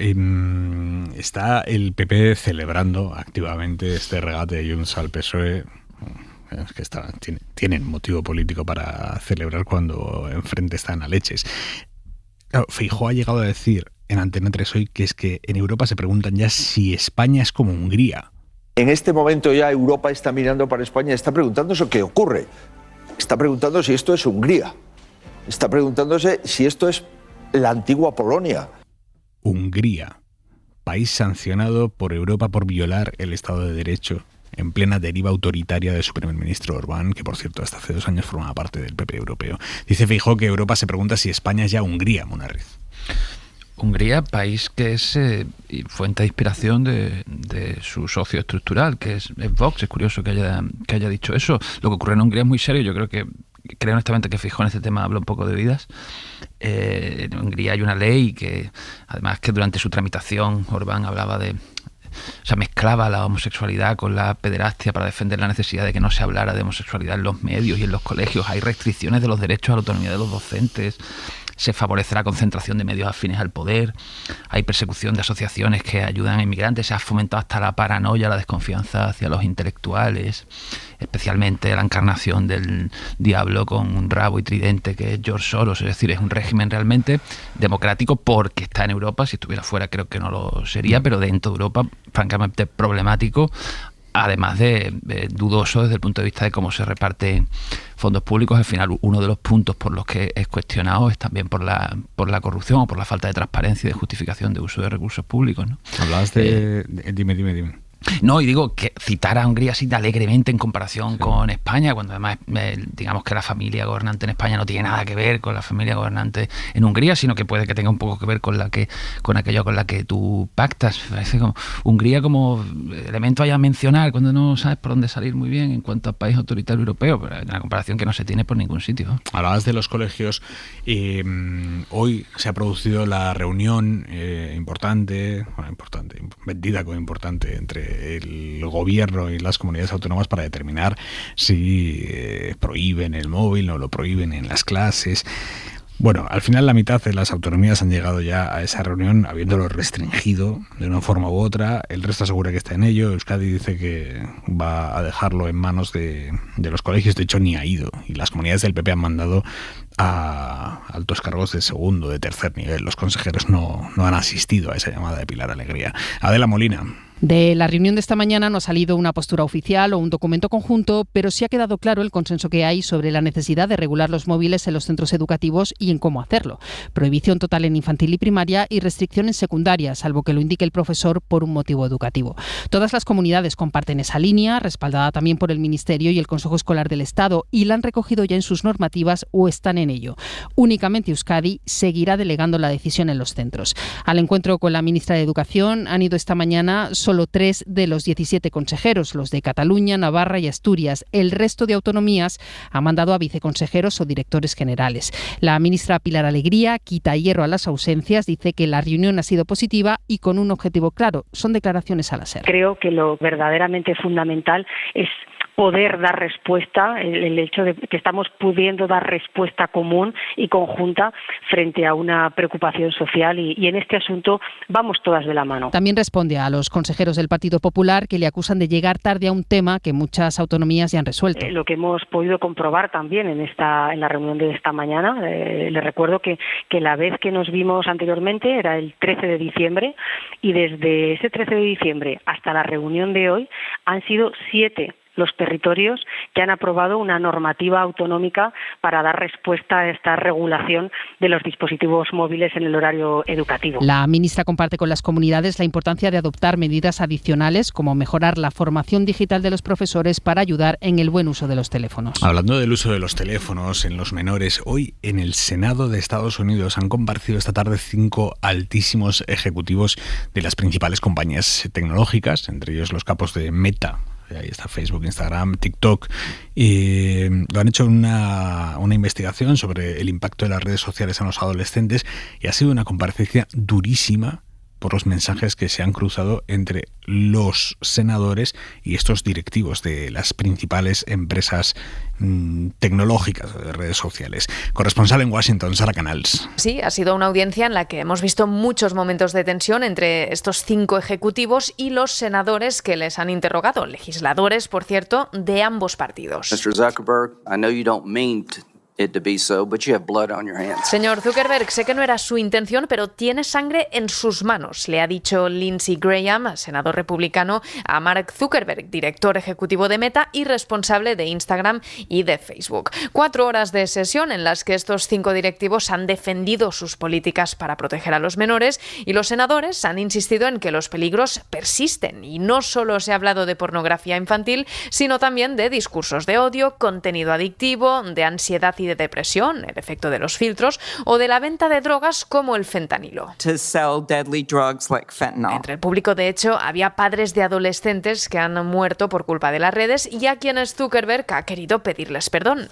Está el PP celebrando activamente este regate de Junts al PSOE. Es que tienen motivo político para celebrar cuando enfrente están a leches. Claro, Feijóo ha llegado a decir en Antena 3 hoy que es que en Europa se preguntan ya si España es como Hungría. En este momento ya Europa está mirando para España, está preguntándose qué ocurre. Está preguntando si esto es Hungría. Está preguntándose si esto es la antigua Polonia. Hungría, país sancionado por Europa por violar el Estado de Derecho en plena deriva autoritaria de su primer ministro Orbán, que por cierto hasta hace 2 años formaba parte del PP europeo. Dice Feijóo que Europa se pregunta si España es ya Hungría, Munarriz. Hungría, país que es fuente de inspiración de su socio estructural, que es Vox. Es curioso que haya dicho eso. Lo que ocurre en Hungría es muy serio. Yo creo honestamente que Feijóo en este tema habla un poco de vidas. En Hungría hay una ley que, además, que durante su tramitación Orbán hablaba mezclaba la homosexualidad con la pederastia para defender la necesidad de que no se hablara de homosexualidad en los medios y en los colegios. Hay restricciones de los derechos a la autonomía de los docentes. Se favorece la concentración de medios afines al poder. Hay persecución de asociaciones que ayudan a inmigrantes. Se ha fomentado hasta la paranoia, la desconfianza hacia los intelectuales, especialmente la encarnación del diablo con un rabo y tridente que es George Soros. Es decir, es un régimen realmente democrático porque está en Europa. Si estuviera fuera creo que no lo sería, pero dentro de Europa francamente problemático, además de dudoso desde el punto de vista de cómo se reparten fondos públicos. Al final, uno de los puntos por los que es cuestionado es también por la corrupción o por la falta de transparencia y de justificación de uso de recursos públicos, ¿no? Hablabas de... Dime. No, y digo que citar a Hungría así alegremente en comparación con España, cuando además digamos que la familia gobernante en España no tiene nada que ver con la familia gobernante en Hungría, sino que puede que tenga un poco que ver con aquello con la que tú pactas. Parece como Hungría como elemento a mencionar cuando no sabes por dónde salir muy bien en cuanto a país autoritario europeo, pero es una comparación que no se tiene por ningún sitio, ¿no? Hablabas de los colegios. Hoy se ha producido la reunión vendida como importante entre el gobierno y las comunidades autónomas para determinar si prohíben el móvil o lo prohíben en las clases. Bueno, al final la mitad de las autonomías han llegado ya a esa reunión habiéndolo restringido de una forma u otra. El resto asegura que está en ello. Euskadi dice que va a dejarlo en manos de los colegios. De hecho, ni ha ido. Y las comunidades del PP han mandado a altos cargos de segundo, de tercer nivel. Los consejeros no han asistido a esa llamada de Pilar Alegría. Adela Molina. De la reunión de esta mañana no ha salido una postura oficial o un documento conjunto, pero sí ha quedado claro el consenso que hay sobre la necesidad de regular los móviles en los centros educativos y en cómo hacerlo. Prohibición total en infantil y primaria y restricción en secundaria, salvo que lo indique el profesor por un motivo educativo. Todas las comunidades comparten esa línea, respaldada también por el Ministerio y el Consejo Escolar del Estado, y la han recogido ya en sus normativas o están en ello. Únicamente Euskadi seguirá delegando la decisión en los centros. Al encuentro con la ministra de Educación han ido esta mañana solo 3 de los 17 consejeros, los de Cataluña, Navarra y Asturias. El resto de autonomías ha mandado a viceconsejeros o directores generales. La ministra Pilar Alegría quita hierro a las ausencias, dice que la reunión ha sido positiva y con un objetivo claro. Son declaraciones a la SER. Creo que lo verdaderamente fundamental es poder dar respuesta, el hecho de que estamos pudiendo dar respuesta común y conjunta frente a una preocupación social y en este asunto vamos todas de la mano. También responde a los consejeros del Partido Popular que le acusan de llegar tarde a un tema que muchas autonomías ya han resuelto. Lo que hemos podido comprobar también en la reunión de esta mañana, le recuerdo que la vez que nos vimos anteriormente era el 13 de diciembre y desde ese 13 de diciembre hasta la reunión de hoy han sido 7 los territorios que han aprobado una normativa autonómica para dar respuesta a esta regulación de los dispositivos móviles en el horario educativo. La ministra comparte con las comunidades la importancia de adoptar medidas adicionales, como mejorar la formación digital de los profesores para ayudar en el buen uso de los teléfonos. Hablando del uso de los teléfonos en los menores, hoy en el Senado de Estados Unidos han comparecido esta tarde 5 altísimos ejecutivos de las principales compañías tecnológicas, entre ellos los capos de Meta. Ahí está Facebook, Instagram, TikTok. Lo han hecho una investigación sobre el impacto de las redes sociales en los adolescentes y ha sido una comparecencia durísima por los mensajes que se han cruzado entre los senadores y estos directivos de las principales empresas tecnológicas de redes sociales. Corresponsal en Washington, Sara Canals. Sí, ha sido una audiencia en la que hemos visto muchos momentos de tensión entre estos 5 ejecutivos y los senadores que les han interrogado, legisladores, por cierto, de ambos partidos. Mr. Zuckerberg, I know you don't mean it to be so, but you have blood on your hands. Señor Zuckerberg, sé que no era su intención, pero tiene sangre en sus manos, le ha dicho Lindsey Graham, senador republicano, a Mark Zuckerberg, director ejecutivo de Meta y responsable de Instagram y de Facebook. 4 horas de sesión en las que estos 5 directivos han defendido sus políticas para proteger a los menores y los senadores han insistido en que los peligros persisten y no solo se ha hablado de pornografía infantil, sino también de discursos de odio, contenido adictivo, de ansiedad y de depresión, el efecto de los filtros, o de la venta de drogas como el fentanilo. Entre el público, de hecho, había padres de adolescentes que han muerto por culpa de las redes y a quienes Zuckerberg ha querido pedirles perdón.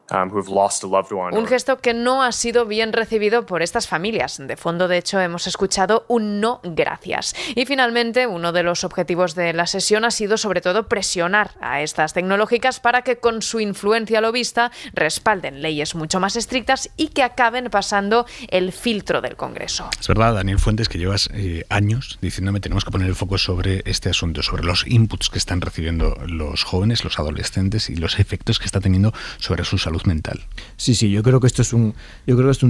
Un gesto que no ha sido bien recibido por estas familias. De fondo, de hecho, hemos escuchado un no gracias. Y finalmente, uno de los objetivos de la sesión ha sido sobre todo presionar a estas tecnológicas para que con su influencia lobista respalden leyes mucho más estrictas y que acaben pasando el filtro del Congreso. Es verdad, Daniel Fuentes, que llevas años diciéndome tenemos que poner el foco sobre este asunto, sobre los inputs que están recibiendo los jóvenes, los adolescentes y los efectos que está teniendo sobre su salud mental. Sí, yo creo que esto es un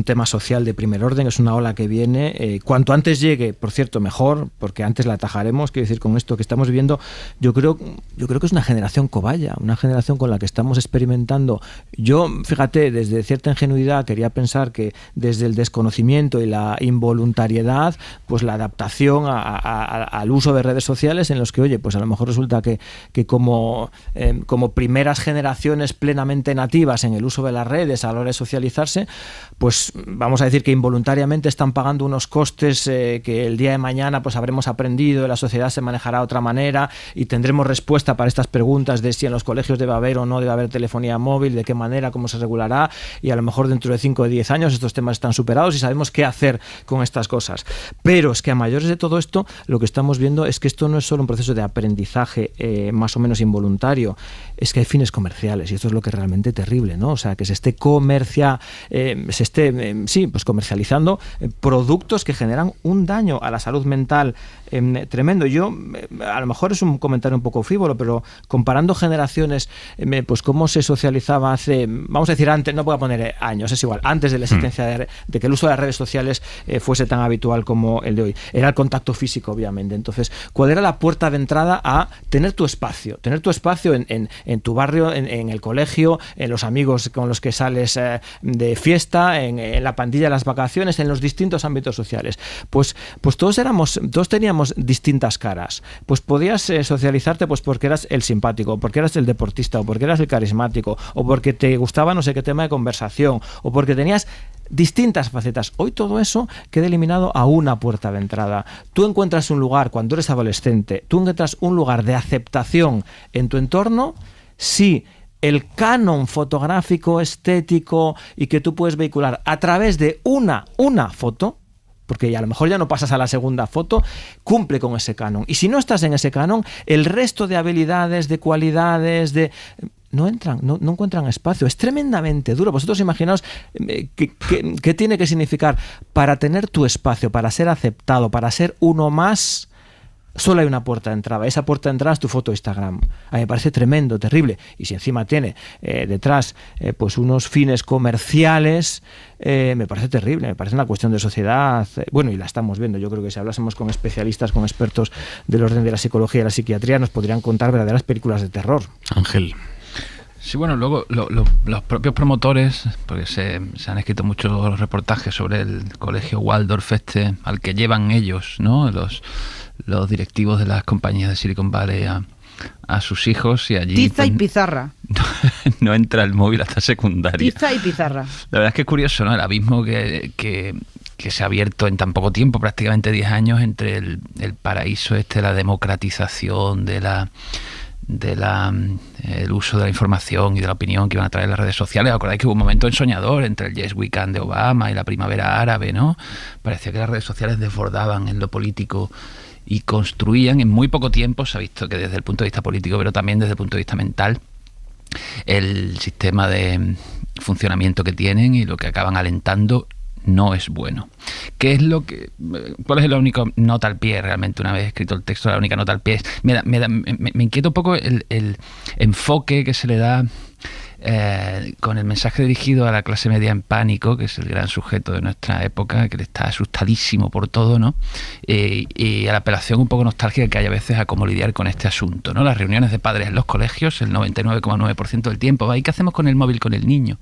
tema social de primer orden, es una ola que viene. Cuanto antes llegue, por cierto, mejor, porque antes la atajaremos. Quiero decir, con esto que estamos viviendo, yo creo que es una generación cobaya, una generación con la que estamos experimentando. Yo, fíjate, desde cierta ingenuidad quería pensar que desde el desconocimiento y la involuntariedad, pues la adaptación al uso de redes sociales, en los que, oye, pues a lo mejor resulta que como primeras generaciones plenamente nativas en el uso de las redes a la hora de socializarse, pues vamos a decir que involuntariamente están pagando unos costes que el día de mañana pues habremos aprendido, la sociedad se manejará de otra manera y tendremos respuesta para estas preguntas de si en los colegios debe haber o no debe haber telefonía móvil, de qué manera, cómo se regulará, y a lo mejor dentro de 5 o 10 años estos temas están superados y sabemos qué hacer con estas cosas. Pero es que a mayores de todo esto, lo que estamos viendo es que esto no es solo un proceso de aprendizaje más o menos involuntario, es que hay fines comerciales y esto es lo que es realmente terrible, ¿no? O sea, que se esté comercializando productos que generan un daño a la salud mental tremendo. Yo, a lo mejor es un comentario un poco frívolo, pero comparando generaciones, pues cómo se socializaba hace, vamos a decir antes, no voy a poner años, es igual, antes de la existencia de que el uso de las redes sociales fuese tan habitual como el de hoy. Era el contacto físico, obviamente. Entonces, ¿cuál era la puerta de entrada a tener tu espacio? Tener tu espacio en tu barrio, en el colegio, en los amigos con los que sales de fiesta, en la pandilla de las vacaciones, en los distintos ámbitos sociales. Pues todos teníamos distintas caras. Pues podías socializarte pues porque eras el simpático, porque eras el deportista, o porque eras el carismático, o porque te gustaba no sé qué tema de conversación, o porque tenías distintas facetas. Hoy todo eso queda eliminado a una puerta de entrada. Tú encuentras un lugar, cuando eres adolescente, tú encuentras un lugar de aceptación en tu entorno si el canon fotográfico, estético y que tú puedes vehicular a través de una foto, porque a lo mejor ya no pasas a la segunda foto, cumple con ese canon. Y si no estás en ese canon, el resto de habilidades, de cualidades, no encuentran espacio. Es tremendamente duro. Vosotros imaginaos qué tiene que significar para tener tu espacio, para ser aceptado, para ser uno más. Solo hay una puerta de entrada. Esa puerta de entrada es tu foto de Instagram. A mí me parece tremendo, terrible. Y si encima tiene detrás pues unos fines comerciales, me parece terrible. Me parece una cuestión de sociedad. Bueno, y la estamos viendo. Yo creo que si hablásemos con especialistas, con expertos del orden de la psicología y la psiquiatría, nos podrían contar verdaderas películas de terror. Ángel. Sí, bueno, luego los propios promotores, porque se han escrito muchos reportajes sobre el colegio Waldorf al que llevan ellos, ¿no? Los directivos de las compañías de Silicon Valley a sus hijos, y allí tiza y pizarra. No entra el móvil hasta secundaria. Tiza y pizarra. La verdad es que es curioso, ¿no? El abismo que se ha abierto en tan poco tiempo, prácticamente 10 años, entre el paraíso la democratización el uso de la información y de la opinión que iban a traer las redes sociales. ¿Acordáis que hubo un momento ensoñador entre el Yes We Can de Obama y la primavera árabe, ¿no? Parecía que las redes sociales desbordaban en lo político y construían en muy poco tiempo. Se ha visto que desde el punto de vista político, pero también desde el punto de vista mental, el sistema de funcionamiento que tienen y lo que acaban alentando no es bueno. ¿Cuál es la única nota al pie realmente? Una vez escrito el texto, la única nota al pie es, me inquieta un poco el enfoque que se le da con el mensaje dirigido a la clase media en pánico, que es el gran sujeto de nuestra época, que está asustadísimo por todo, ¿no? Y a la apelación un poco nostálgica que hay a veces a cómo lidiar con este asunto, ¿no? Las reuniones de padres en los colegios, el 99,9% del tiempo, ¿y qué hacemos con el móvil con el niño?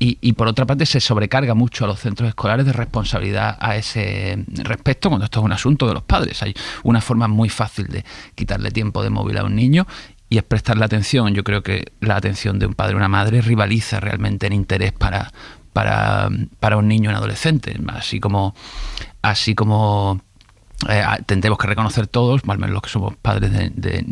Y por otra parte se sobrecarga mucho a los centros escolares de responsabilidad a ese respecto, cuando esto es un asunto de los padres. Hay una forma muy fácil de quitarle tiempo de móvil a un niño y es prestarle atención. Yo creo que la atención de un padre o una madre rivaliza realmente en interés para un niño o un adolescente, así como tendremos que reconocer todos, al menos los que somos padres de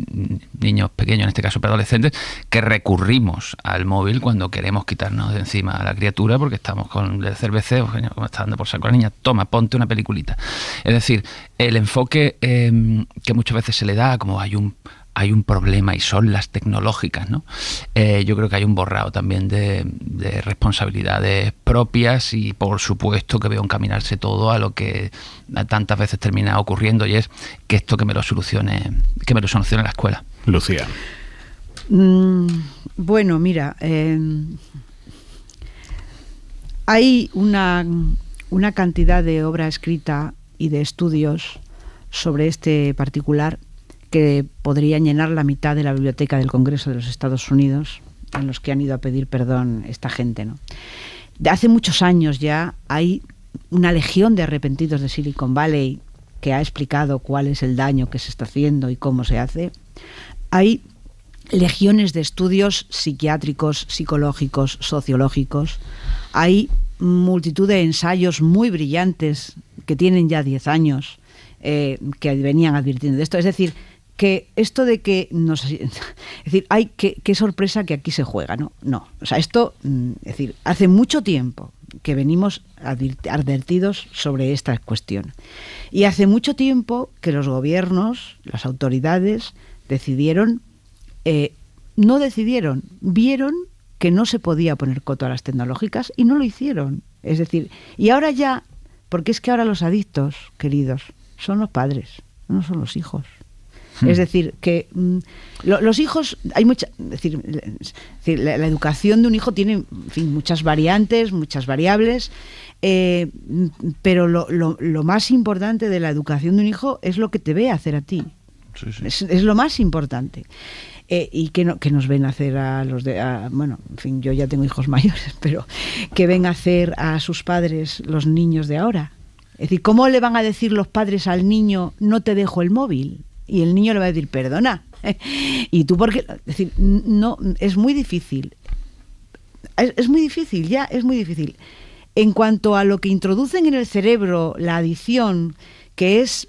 niños pequeños, en este caso preadolescentes, que recurrimos al móvil cuando queremos quitarnos de encima a la criatura porque estamos con el cerveceo, como está dando por saco la niña, toma, ponte una peliculita. Es decir, el enfoque que muchas veces se le da, como hay un problema y son las tecnológicas, ¿no? Yo creo que hay un borrado también de responsabilidades propias y por supuesto que veo encaminarse todo a lo que tantas veces termina ocurriendo, y es que esto que me lo solucione la escuela. Lucía. Bueno, mira, hay una cantidad de obra escrita y de estudios sobre este particular que podrían llenar la mitad de la biblioteca del Congreso de los Estados Unidos, en los que han ido a pedir perdón esta gente, ¿no? De hace muchos años ya hay una legión de arrepentidos de Silicon Valley que ha explicado cuál es el daño que se está haciendo y cómo se hace. Hay legiones de estudios psiquiátricos, psicológicos, sociológicos. Hay multitud de ensayos muy brillantes que tienen ya 10 años que venían advirtiendo de esto. Es decir, que esto de que es decir, qué sorpresa que aquí se juega, ¿no? No, o sea, esto, es decir, hace mucho tiempo que venimos advertidos sobre esta cuestión. Y hace mucho tiempo que los gobiernos, las autoridades, vieron que no se podía poner coto a las tecnológicas y no lo hicieron. Es decir, y ahora ya, porque es que ahora los adictos, queridos, son los padres, no son los hijos. Es decir, que los hijos, hay mucha, es decir, la educación de un hijo tiene, en fin, muchas variantes, muchas variables, pero lo más importante de la educación de un hijo es lo que te ve hacer a ti. Sí, sí. Es lo más importante. Y que nos ven hacer a los bueno, en fin, yo ya tengo hijos mayores, pero que ven hacer a sus padres los niños de ahora. Es decir, ¿cómo le van a decir los padres al niño, no te dejo el móvil? Y el niño le va a decir, perdona. ¿Y tú por qué? Es decir, no, es muy difícil. Es muy difícil, ya es muy difícil. En cuanto a lo que introducen en el cerebro, la adicción, que es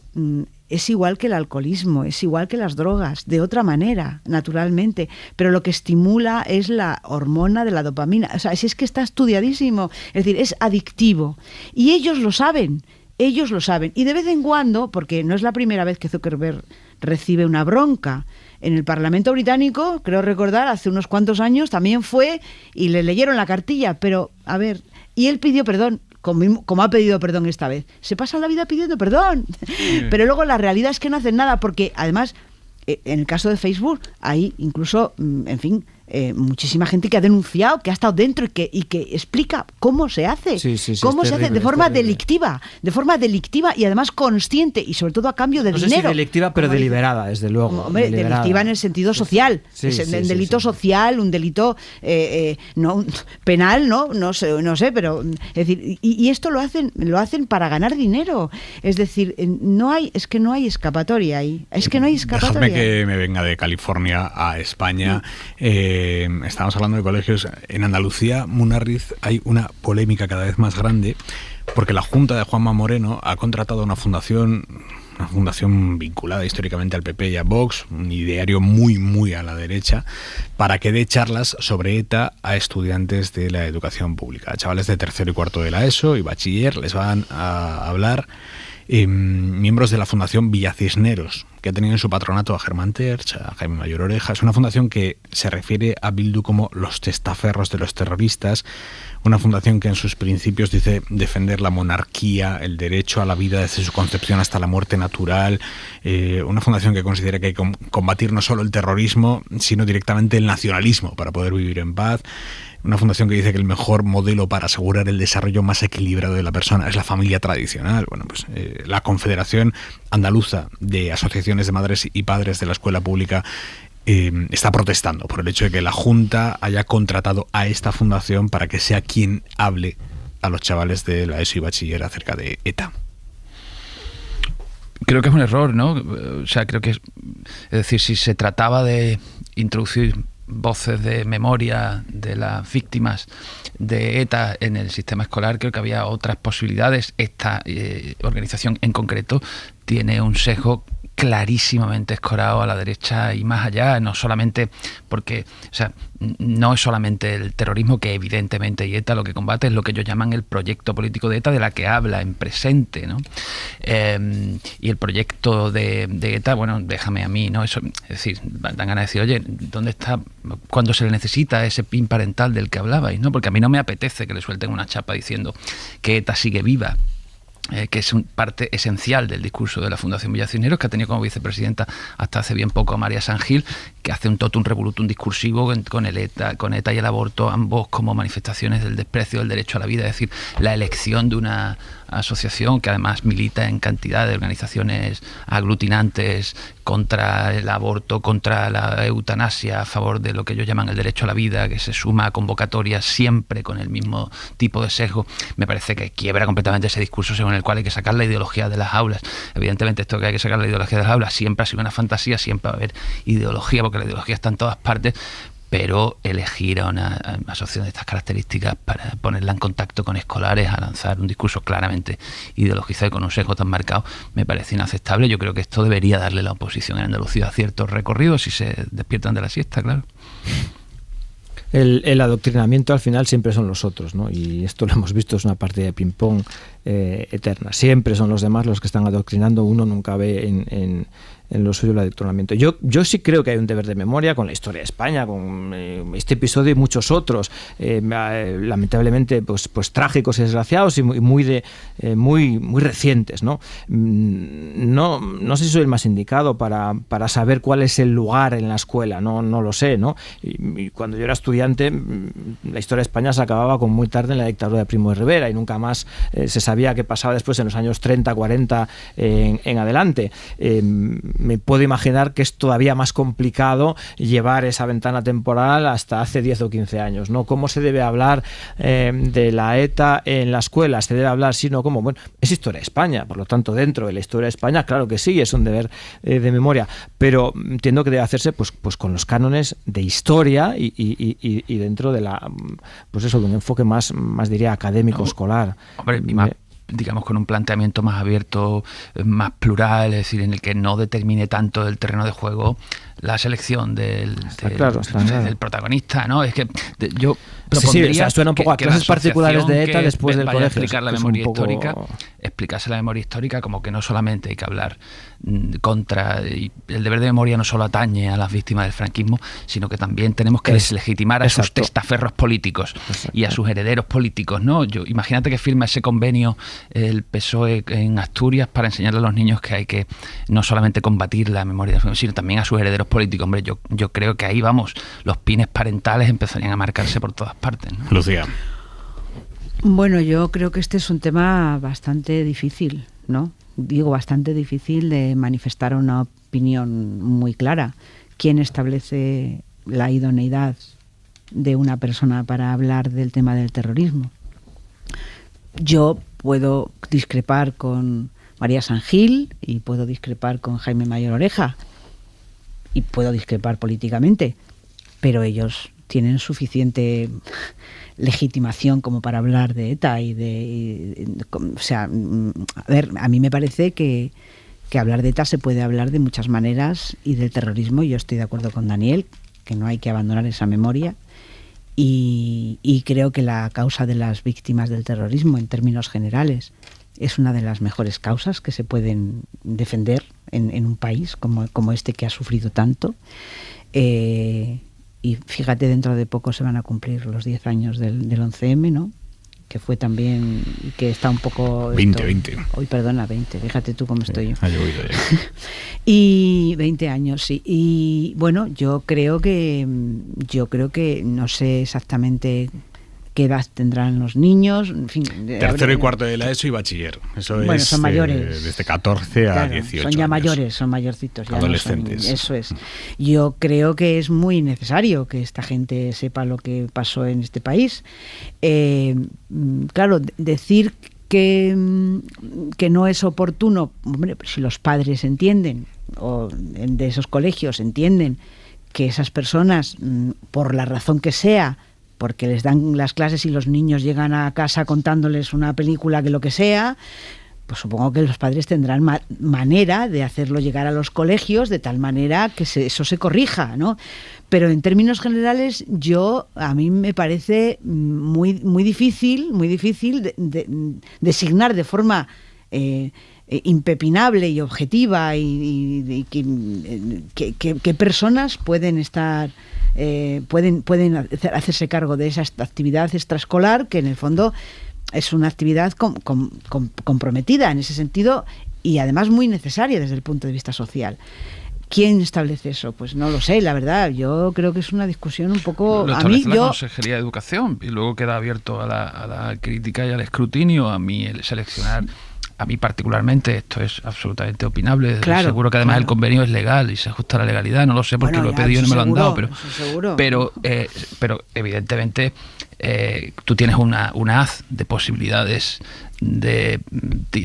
igual que el alcoholismo, es igual que las drogas, de otra manera, naturalmente, pero lo que estimula es la hormona de la dopamina. O sea, si es que está estudiadísimo, es decir, es adictivo. Y ellos lo saben. Y de vez en cuando, porque no es la primera vez que Zuckerberg recibe una bronca, en el Parlamento británico, creo recordar, hace unos cuantos años también fue y le leyeron la cartilla, pero, a ver, y él pidió perdón, como ha pedido perdón esta vez. Se pasa la vida pidiendo perdón. Pero luego la realidad es que no hacen nada, porque además, en el caso de Facebook, hay incluso, en fin, muchísima gente que ha denunciado, que ha estado dentro y que explica cómo se hace, cómo se hace de forma delictiva y además consciente, y sobre todo a cambio de dinero. No sé si delictiva, pero deliberada, desde luego. Hombre, delictiva en el sentido social, un delito social, un delito no penal, no sé, pero es decir, y esto lo hacen para ganar dinero. Es decir, no hay escapatoria ahí. Dejadme que me venga de California a España. Estamos hablando de colegios. En Andalucía, Munarriz, hay una polémica cada vez más grande porque la Junta de Juanma Moreno ha contratado una fundación vinculada históricamente al PP y a Vox, un ideario muy a la derecha, para que dé charlas sobre ETA a estudiantes de la educación pública, a chavales de tercero y cuarto de la ESO y bachiller. Les van a hablar miembros de la Fundación Villacisneros, que ha tenido en su patronato a Germán Terch, a Jaime Mayor Oreja. Es una fundación que se refiere a Bildu como los testaferros de los terroristas, una fundación que en sus principios dice defender la monarquía, el derecho a la vida desde su concepción hasta la muerte natural, una fundación que considera que hay que combatir no solo el terrorismo, sino directamente el nacionalismo para poder vivir en paz. Una fundación que dice que el mejor modelo para asegurar el desarrollo más equilibrado de la persona es la familia tradicional. Bueno, pues la Confederación Andaluza de Asociaciones de Madres y Padres de la Escuela Pública está protestando por el hecho de que la Junta haya contratado a esta fundación para que sea quien hable a los chavales de la ESO y bachiller acerca de ETA. Creo que es un error, ¿no? O sea, creo que es decir, si se trataba de introducir voces de memoria de las víctimas de ETA en el sistema escolar, creo que había otras posibilidades. Esta organización en concreto tiene un sesgo clarísimamente escorado a la derecha y más allá, no solamente porque, o sea, no es solamente el terrorismo que evidentemente y ETA lo que combate es lo que ellos llaman el proyecto político de ETA, de la que habla en presente, ¿no? Y el proyecto de ETA, bueno, déjame a mí, ¿no? Eso, es decir, dan ganas de decir, oye, ¿dónde está cuando se le necesita ese PIN parental del que hablabais, ¿no? Porque a mí no me apetece que le suelten una chapa diciendo que ETA sigue viva. Que es parte esencial del discurso de la Fundación Villacisneros, que ha tenido como vicepresidenta hasta hace bien poco a María San Gil, que hace un totum revolutum discursivo con ETA y el aborto, ambos como manifestaciones del desprecio del derecho a la vida. Es decir, la elección de una asociación que además milita en cantidad de organizaciones aglutinantes contra el aborto, contra la eutanasia, a favor de lo que ellos llaman el derecho a la vida, que se suma a convocatorias siempre con el mismo tipo de sesgo, me parece que quiebra completamente ese discurso según el cual hay que sacar la ideología de las aulas. Evidentemente esto que hay que sacar la ideología de las aulas siempre ha sido una fantasía, siempre va a haber ideología, porque la ideología está en todas partes, pero elegir a una asociación de estas características para ponerla en contacto con escolares, a lanzar un discurso claramente ideologizado y con un sesgo tan marcado, me parece inaceptable. Yo creo que esto debería darle la oposición en Andalucía ciertos recorridos si se despiertan de la siesta, claro. El adoctrinamiento al final siempre son los otros, ¿no? Y esto lo hemos visto, es una partida de ping-pong eterna. Siempre son los demás los que están adoctrinando, uno nunca ve en lo suyo el adoctrinamiento. Yo sí creo que hay un deber de memoria con la historia de España, con este episodio y muchos otros, lamentablemente pues trágicos y desgraciados y muy recientes, ¿no? No sé si soy el más indicado para saber cuál es el lugar en la escuela, no lo sé, ¿no? Y cuando yo era estudiante, la historia de España se acababa con muy tarde en la dictadura de Primo de Rivera y nunca más se sabía qué pasaba después en los años 30, 40 en adelante. Me puedo imaginar que es todavía más complicado llevar esa ventana temporal hasta hace 10 o 15 años, ¿no? ¿Cómo se debe hablar de la ETA en la escuela? ¿Se debe hablar, sí, no, cómo? Bueno, es historia de España, por lo tanto, dentro de la historia de España, claro que sí, es un deber de memoria, pero entiendo que debe hacerse pues con los cánones de historia y dentro de pues eso, de un enfoque más diría, académico, escolar. Hombre, digamos, con un planteamiento más abierto, más plural, es decir, en el que no determine tanto el terreno de juego la selección del protagonista, ¿no? Es que yo propondría suena un poco a clases particulares de ETA después del colegio. Explicar la memoria histórica, explicarse la memoria histórica como que no solamente hay que hablar contra, y el deber de memoria no solo atañe a las víctimas del franquismo, sino que también tenemos que deslegitimar a sus testaferros políticos y a sus herederos políticos, ¿no? Imagínate que firma ese convenio el PSOE en Asturias para enseñarle a los niños que hay que no solamente combatir la memoria del franquismo, sino también a sus herederos políticos. Hombre, yo creo que ahí vamos, los pines parentales empezarían a marcarse por todas partes, ¿no? Lucía. Bueno, yo creo que este es un tema bastante difícil, ¿no? Digo, bastante difícil de manifestar una opinión muy clara. ¿Quién establece la idoneidad de una persona para hablar del tema del terrorismo? Yo puedo discrepar con María San Gil y puedo discrepar con Jaime Mayor Oreja y puedo discrepar políticamente, pero ellos tienen suficiente legitimación como para hablar de ETA o sea, a ver, a mí me parece que hablar de ETA se puede hablar de muchas maneras, y del terrorismo yo estoy de acuerdo con Daniel, que no hay que abandonar esa memoria, y creo que la causa de las víctimas del terrorismo en términos generales es una de las mejores causas que se pueden defender en un país como este, que ha sufrido tanto. Y fíjate, dentro de poco se van a cumplir los 10 años del 11M, ¿no? Que fue también, que está un poco... 20. Hoy, perdona, 20. Fíjate tú cómo estoy yo. Ha llovido ya. Y 20 años, sí. Y bueno, yo creo que no sé exactamente qué edad tendrán los niños. En fin, tercero y cuarto de la ESO y bachiller. Eso bueno, es son mayores. Desde 14 a 18 Son ya años. mayores, son mayorcitos. Ya adolescentes. Eso es. Yo creo que es muy necesario que esta gente sepa lo que pasó en este país. Claro, decir que no es oportuno, hombre, si los padres entienden, o de esos colegios entienden que esas personas, por la razón que sea, porque les dan las clases y los niños llegan a casa contándoles una película, que lo que sea, pues supongo que los padres tendrán manera de hacerlo llegar a los colegios de tal manera que eso se corrija, ¿no? Pero en términos generales, a mí me parece muy difícil designar de forma impepinable y objetiva y qué personas pueden estar... pueden hacerse cargo de esa actividad extraescolar, que en el fondo es una actividad comprometida en ese sentido, y además muy necesaria desde el punto de vista social. ¿Quién establece eso? Pues no lo sé, la verdad. Yo creo que es una discusión un poco... Lo establece la Consejería de Educación, y luego queda abierto a la crítica y al escrutinio. A mí el seleccionar... A mí particularmente esto es absolutamente opinable. Claro, seguro que además el convenio es legal y se ajusta a la legalidad. No lo sé porque lo he pedido y no me lo han dado. Pero evidentemente tú tienes una haz de posibilidades de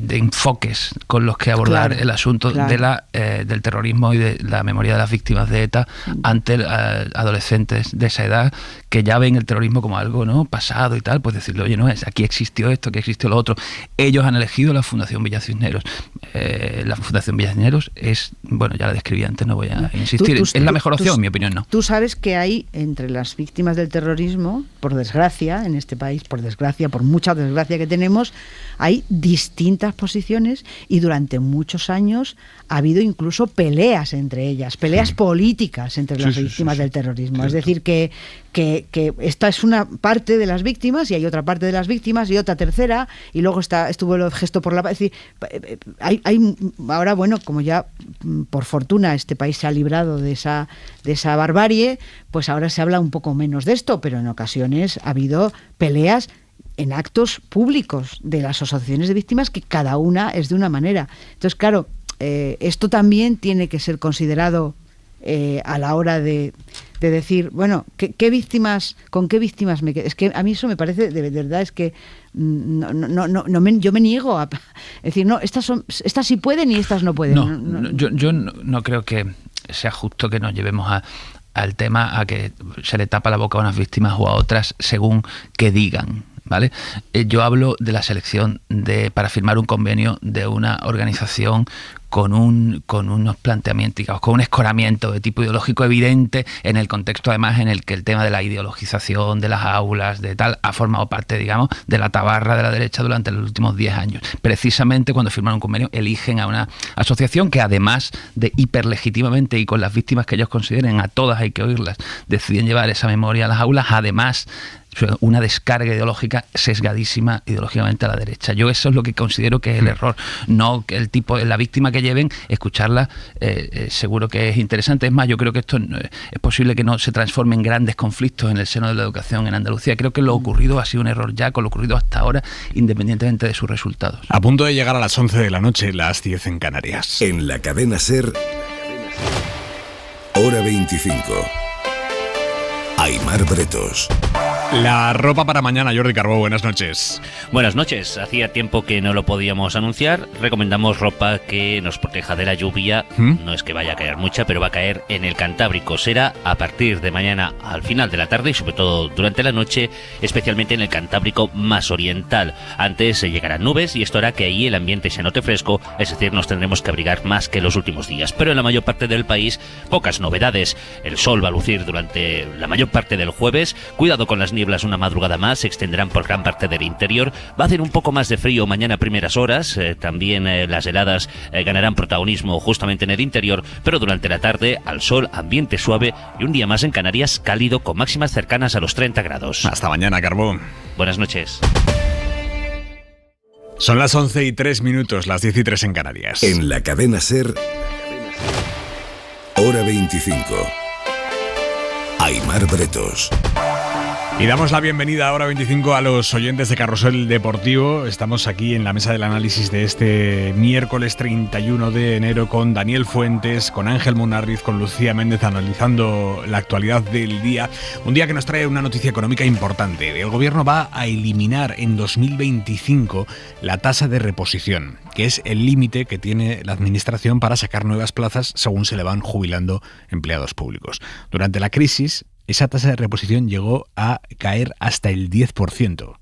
enfoques con los que abordar el asunto del terrorismo y de la memoria de las víctimas de ETA ante adolescentes de esa edad, que ya ven el terrorismo como algo, ¿no?, pasado y tal. Pues decirle, oye, no es, aquí existió esto, aquí existió lo otro. Ellos han elegido la Fundación Villa Cisneros. La Fundación Villa Cisneros es, bueno, ya la describí antes, no voy a insistir, es la mejor opción, en mi opinión, no. Tú sabes que hay entre las víctimas del terrorismo, por desgracia, en este país, por mucha desgracia que tenemos, hay distintas posiciones, y durante muchos años ha habido incluso peleas entre ellas, peleas políticas entre las víctimas del terrorismo. Es decir, que esta es una parte de las víctimas, y hay otra parte de las víctimas, y otra tercera, y luego estuvo el gesto por la paz. Es decir, ahora, bueno, como ya por fortuna este país se ha librado de esa barbarie, pues ahora se habla un poco menos de esto, pero en ocasiones ha habido peleas en actos públicos de las asociaciones de víctimas, que cada una es de una manera. Entonces, claro, esto también tiene que ser considerado a la hora de decir, bueno, ¿con qué víctimas me quedo? Es que a mí eso me parece, de verdad, es que yo me niego a decir, no, estas sí pueden y estas no pueden. Yo no creo que sea justo que nos llevemos al tema a que se le tapa la boca a unas víctimas o a otras según que digan, ¿vale? Yo hablo de la selección para firmar un convenio de una organización con unos planteamientos, digamos, con un escoramiento de tipo ideológico evidente, en el contexto además en el que el tema de la ideologización de las aulas, de tal, ha formado parte, digamos, de la tabarra de la derecha durante los últimos 10 años. Precisamente cuando firman un convenio eligen a una asociación que, además de hiperlegítimamente y con las víctimas que ellos consideren, a todas hay que oírlas, deciden llevar esa memoria a las aulas, además una descarga ideológica sesgadísima ideológicamente a la derecha. Yo eso es lo que considero que es el error, no que la víctima que lleven, escucharla seguro que es interesante. Es más, yo creo que esto es posible que no se transforme en grandes conflictos en el seno de la educación en Andalucía. Creo que lo ocurrido ha sido un error ya, con lo ocurrido hasta ahora, independientemente de sus resultados. A punto de llegar a las 11 de la noche, las 10 en Canarias. En la cadena SER, hora 25. Aimar Bretos. La ropa para mañana, Jordi Carbó, buenas noches. Buenas noches, hacía tiempo que no lo podíamos anunciar. Recomendamos ropa que nos proteja de la lluvia. No es que vaya a caer mucha, pero va a caer en el Cantábrico. Será a partir de mañana al final de la tarde y sobre todo durante la noche, especialmente en el Cantábrico más oriental. Antes llegarán nubes y esto hará que ahí el ambiente se note fresco, es decir, nos tendremos que abrigar más que los últimos días. Pero en la mayor parte del país, pocas novedades. El sol va a lucir durante la mayor parte del jueves. Cuidado con las nieblas una madrugada más, se extenderán por gran parte del interior. Va a hacer un poco más de frío mañana a primeras horas, también las heladas ganarán protagonismo justamente en el interior, pero durante la tarde al sol, ambiente suave y un día más en Canarias cálido con máximas cercanas a los 30 grados. Hasta mañana, Carbó. Buenas noches. Son las 11:03, las 10:03 en Canarias. En la cadena SER, hora 25. Aimar Bretos. Y damos la bienvenida ahora 25 a los oyentes de Carrusel Deportivo. Estamos aquí en la mesa del análisis de este miércoles 31 de enero con Daniel Fuentes, con Ángel Munarriz, con Lucía Méndez analizando la actualidad del día. Un día que nos trae una noticia económica importante. El gobierno va a eliminar en 2025 la tasa de reposición, que es el límite que tiene la administración para sacar nuevas plazas según se le van jubilando empleados públicos. Durante la crisis, esa tasa de reposición llegó a caer hasta el 10%.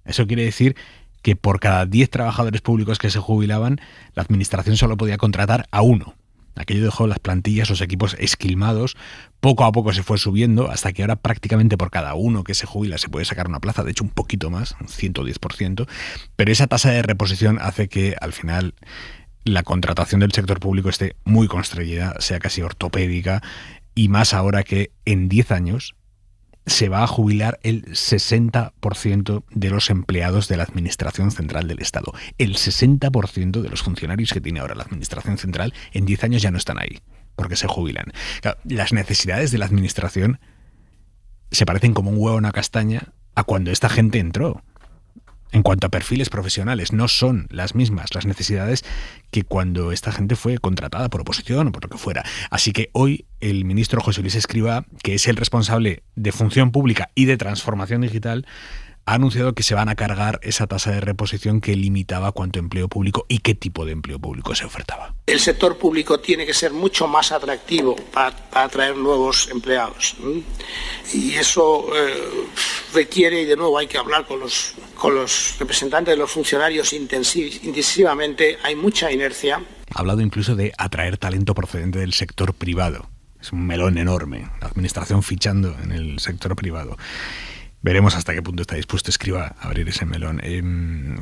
Eso quiere decir que por cada 10 trabajadores públicos que se jubilaban, la administración solo podía contratar a uno. Aquello dejó las plantillas, los equipos esquilmados. Poco a poco se fue subiendo hasta que ahora prácticamente por cada uno que se jubila se puede sacar una plaza, de hecho un poquito más, un 110%. Pero esa tasa de reposición hace que al final la contratación del sector público esté muy constreñida, sea casi ortopédica. Y más ahora que en 10 años se va a jubilar el 60% de los empleados de la Administración Central del Estado. El 60% de los funcionarios que tiene ahora la Administración Central en 10 años ya no están ahí, porque se jubilan. Claro, las necesidades de la Administración se parecen como un huevo a una castaña a cuando esta gente entró. En cuanto a perfiles profesionales, no son las mismas las necesidades que cuando esta gente fue contratada por oposición o por lo que fuera. Así que hoy el ministro José Luis Escrivá, que es el responsable de función pública y de transformación digital, ha anunciado que se van a cargar esa tasa de reposición que limitaba cuánto empleo público y qué tipo de empleo público se ofertaba. El sector público tiene que ser mucho más atractivo para atraer nuevos empleados. Y eso requiere, y de nuevo hay que hablar con los representantes de los funcionarios intensivamente, hay mucha inercia. Ha hablado incluso de atraer talento procedente del sector privado. Es un melón enorme, la administración fichando en el sector privado. Veremos hasta qué punto está dispuesto Escrivá a abrir ese melón.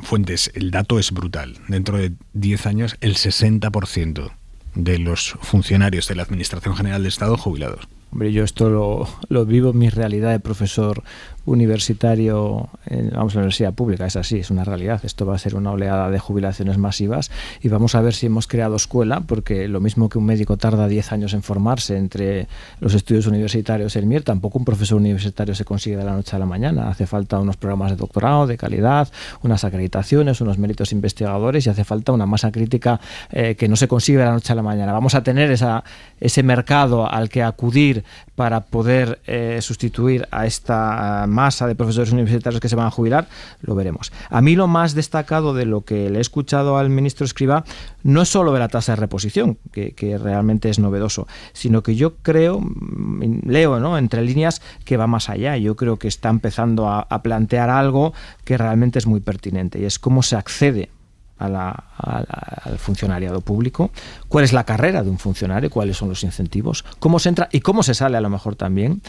Fuentes, el dato es brutal. Dentro de 10 años, el 60% de los funcionarios de la Administración General del Estado jubilados. Hombre, yo esto lo vivo en mi realidad de profesor universitario en la universidad pública. Es así, es una realidad. Esto va a ser una oleada de jubilaciones masivas y vamos a ver si hemos creado escuela, porque lo mismo que un médico tarda 10 años en formarse entre los estudios universitarios y el MIR, tampoco un profesor universitario se consigue de la noche a la mañana. Hace falta unos programas de doctorado de calidad, unas acreditaciones, unos méritos investigadores y hace falta una masa crítica que no se consigue de la noche a la mañana. Vamos a tener ese mercado al que acudir para poder sustituir a esta masa de profesores universitarios que se van a jubilar, lo veremos. A mí lo más destacado de lo que le he escuchado al ministro Escrivá no es solo de la tasa de reposición, que realmente es novedoso, sino que yo creo, leo, ¿no?, entre líneas, que va más allá. Yo creo que está empezando a plantear algo que realmente es muy pertinente, y es cómo se accede al funcionariado público, cuál es la carrera de un funcionario, cuáles son los incentivos, cómo se entra y cómo se sale a lo mejor también.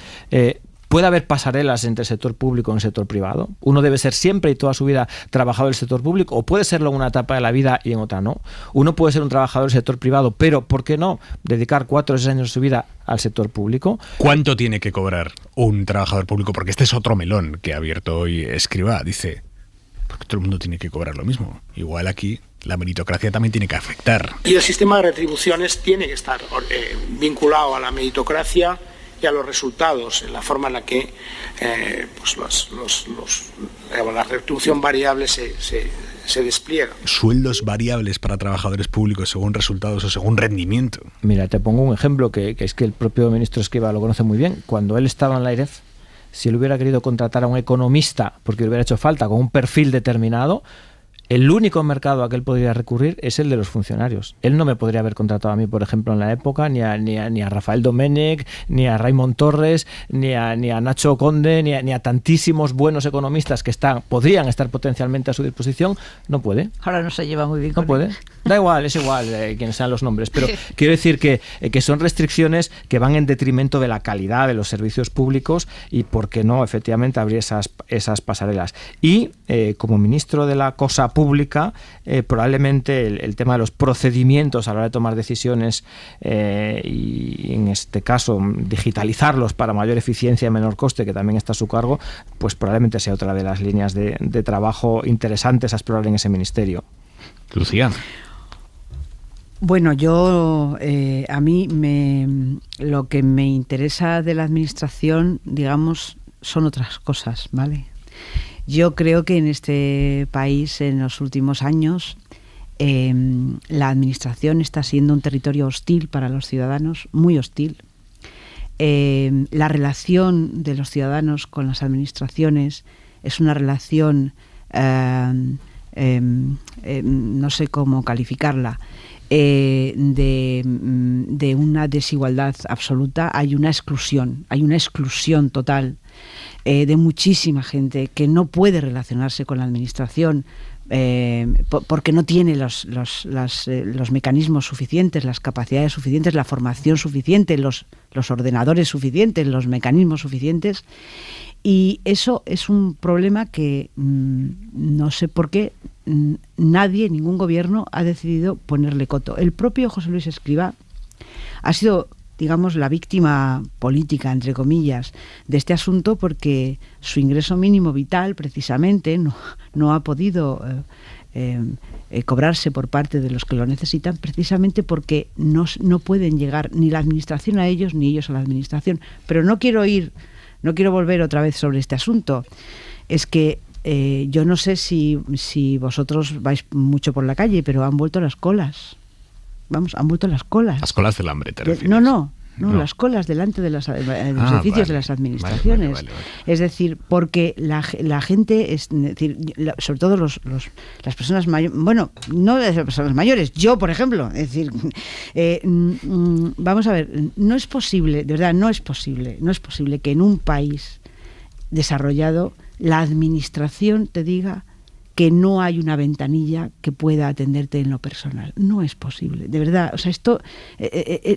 ¿Puede haber pasarelas entre el sector público y el sector privado? ¿Uno debe ser siempre y toda su vida trabajador del sector público o puede serlo en una etapa de la vida y en otra no? Uno puede ser un trabajador del sector privado, pero ¿por qué no dedicar 4 o 6 años de su vida al sector público? ¿Cuánto tiene que cobrar un trabajador público? Porque este es otro melón que ha abierto hoy Escrivá. Dice, porque todo el mundo tiene que cobrar lo mismo. Igual aquí la meritocracia también tiene que afectar. Y el sistema de retribuciones tiene que estar vinculado a la meritocracia y a los resultados, en la forma en la que la retribución variable se despliega. Sueldos variables para trabajadores públicos según resultados o según rendimiento. Mira, te pongo un ejemplo que es que el propio ministro Escrivá lo conoce muy bien. Cuando él estaba en la AIREF, si él hubiera querido contratar a un economista porque le hubiera hecho falta con un perfil determinado, el único mercado a que él podría recurrir es el de los funcionarios. Él no me podría haber contratado a mí, por ejemplo, en la época, ni a Rafael Domènech, ni a Raymond Torres, ni a Nacho Conde, ni a tantísimos buenos economistas que podrían estar potencialmente a su disposición. No puede. Ahora no se lleva muy bien. No puede. Da igual, es igual quienes sean los nombres. Pero quiero decir que son restricciones que van en detrimento de la calidad de los servicios públicos y, ¿por qué no, efectivamente, abrir esas pasarelas? Y como ministro de la cosa pública, probablemente el tema de los procedimientos a la hora de tomar decisiones y en este caso digitalizarlos para mayor eficiencia y menor coste, que también está a su cargo, pues probablemente sea otra de las líneas de trabajo interesantes a explorar en ese ministerio. Lucía. Bueno, yo a mí lo que me interesa de la administración, digamos, son otras cosas, ¿vale? Yo creo que en este país, en los últimos años, la administración está siendo un territorio hostil para los ciudadanos, muy hostil. La relación de los ciudadanos con las administraciones es una relación, no sé cómo calificarla, de una desigualdad absoluta. Hay una exclusión total de muchísima gente que no puede relacionarse con la administración porque no tiene los mecanismos suficientes, las capacidades suficientes, la formación suficiente, los ordenadores suficientes, los mecanismos suficientes. Y eso es un problema que no sé por qué nadie, ningún gobierno ha decidido ponerle coto. El propio José Luis Escrivá ha sido, digamos, la víctima política, entre comillas, de este asunto, porque su ingreso mínimo vital, precisamente, no ha podido cobrarse por parte de los que lo necesitan, precisamente porque no pueden llegar ni la administración a ellos, ni ellos a la administración. Pero no quiero volver otra vez sobre este asunto. Es que yo no sé si vosotros vais mucho por la calle, pero han vuelto las colas. Vamos, han vuelto las colas. Las colas del hambre, ¿te refieres? No, las colas delante de los edificios de las administraciones. Vale. Es decir, porque la gente, es decir, sobre todo las personas mayores, bueno, no las personas mayores, yo, por ejemplo, es decir, vamos a ver, no es posible, de verdad, no es posible que en un país desarrollado la administración te diga que no hay una ventanilla que pueda atenderte en lo personal. No es posible, de verdad. O sea, esto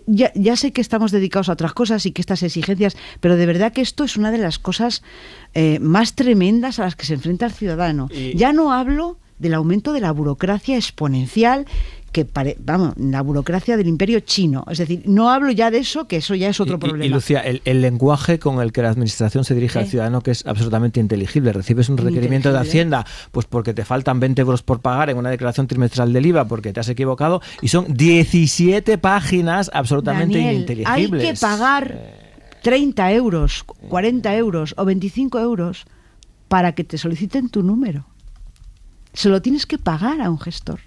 ya sé que estamos dedicados a otras cosas y que estas exigencias, pero de verdad que esto es una de las cosas más tremendas a las que se enfrenta el ciudadano. Ya no hablo del aumento de la burocracia exponencial, la burocracia del imperio chino. Es decir, no hablo ya de eso, que eso ya es otro problema. Y Lucía, el lenguaje con el que la administración se dirige al ciudadano, que es absolutamente inteligible. Recibes un requerimiento de Hacienda, pues porque te faltan 20 euros por pagar en una declaración trimestral del IVA porque te has equivocado, y son 17 páginas absolutamente ininteligibles. Hay que pagar 30 euros, 40 euros o 25 euros para que te soliciten tu número. Se lo tienes que pagar a un gestor,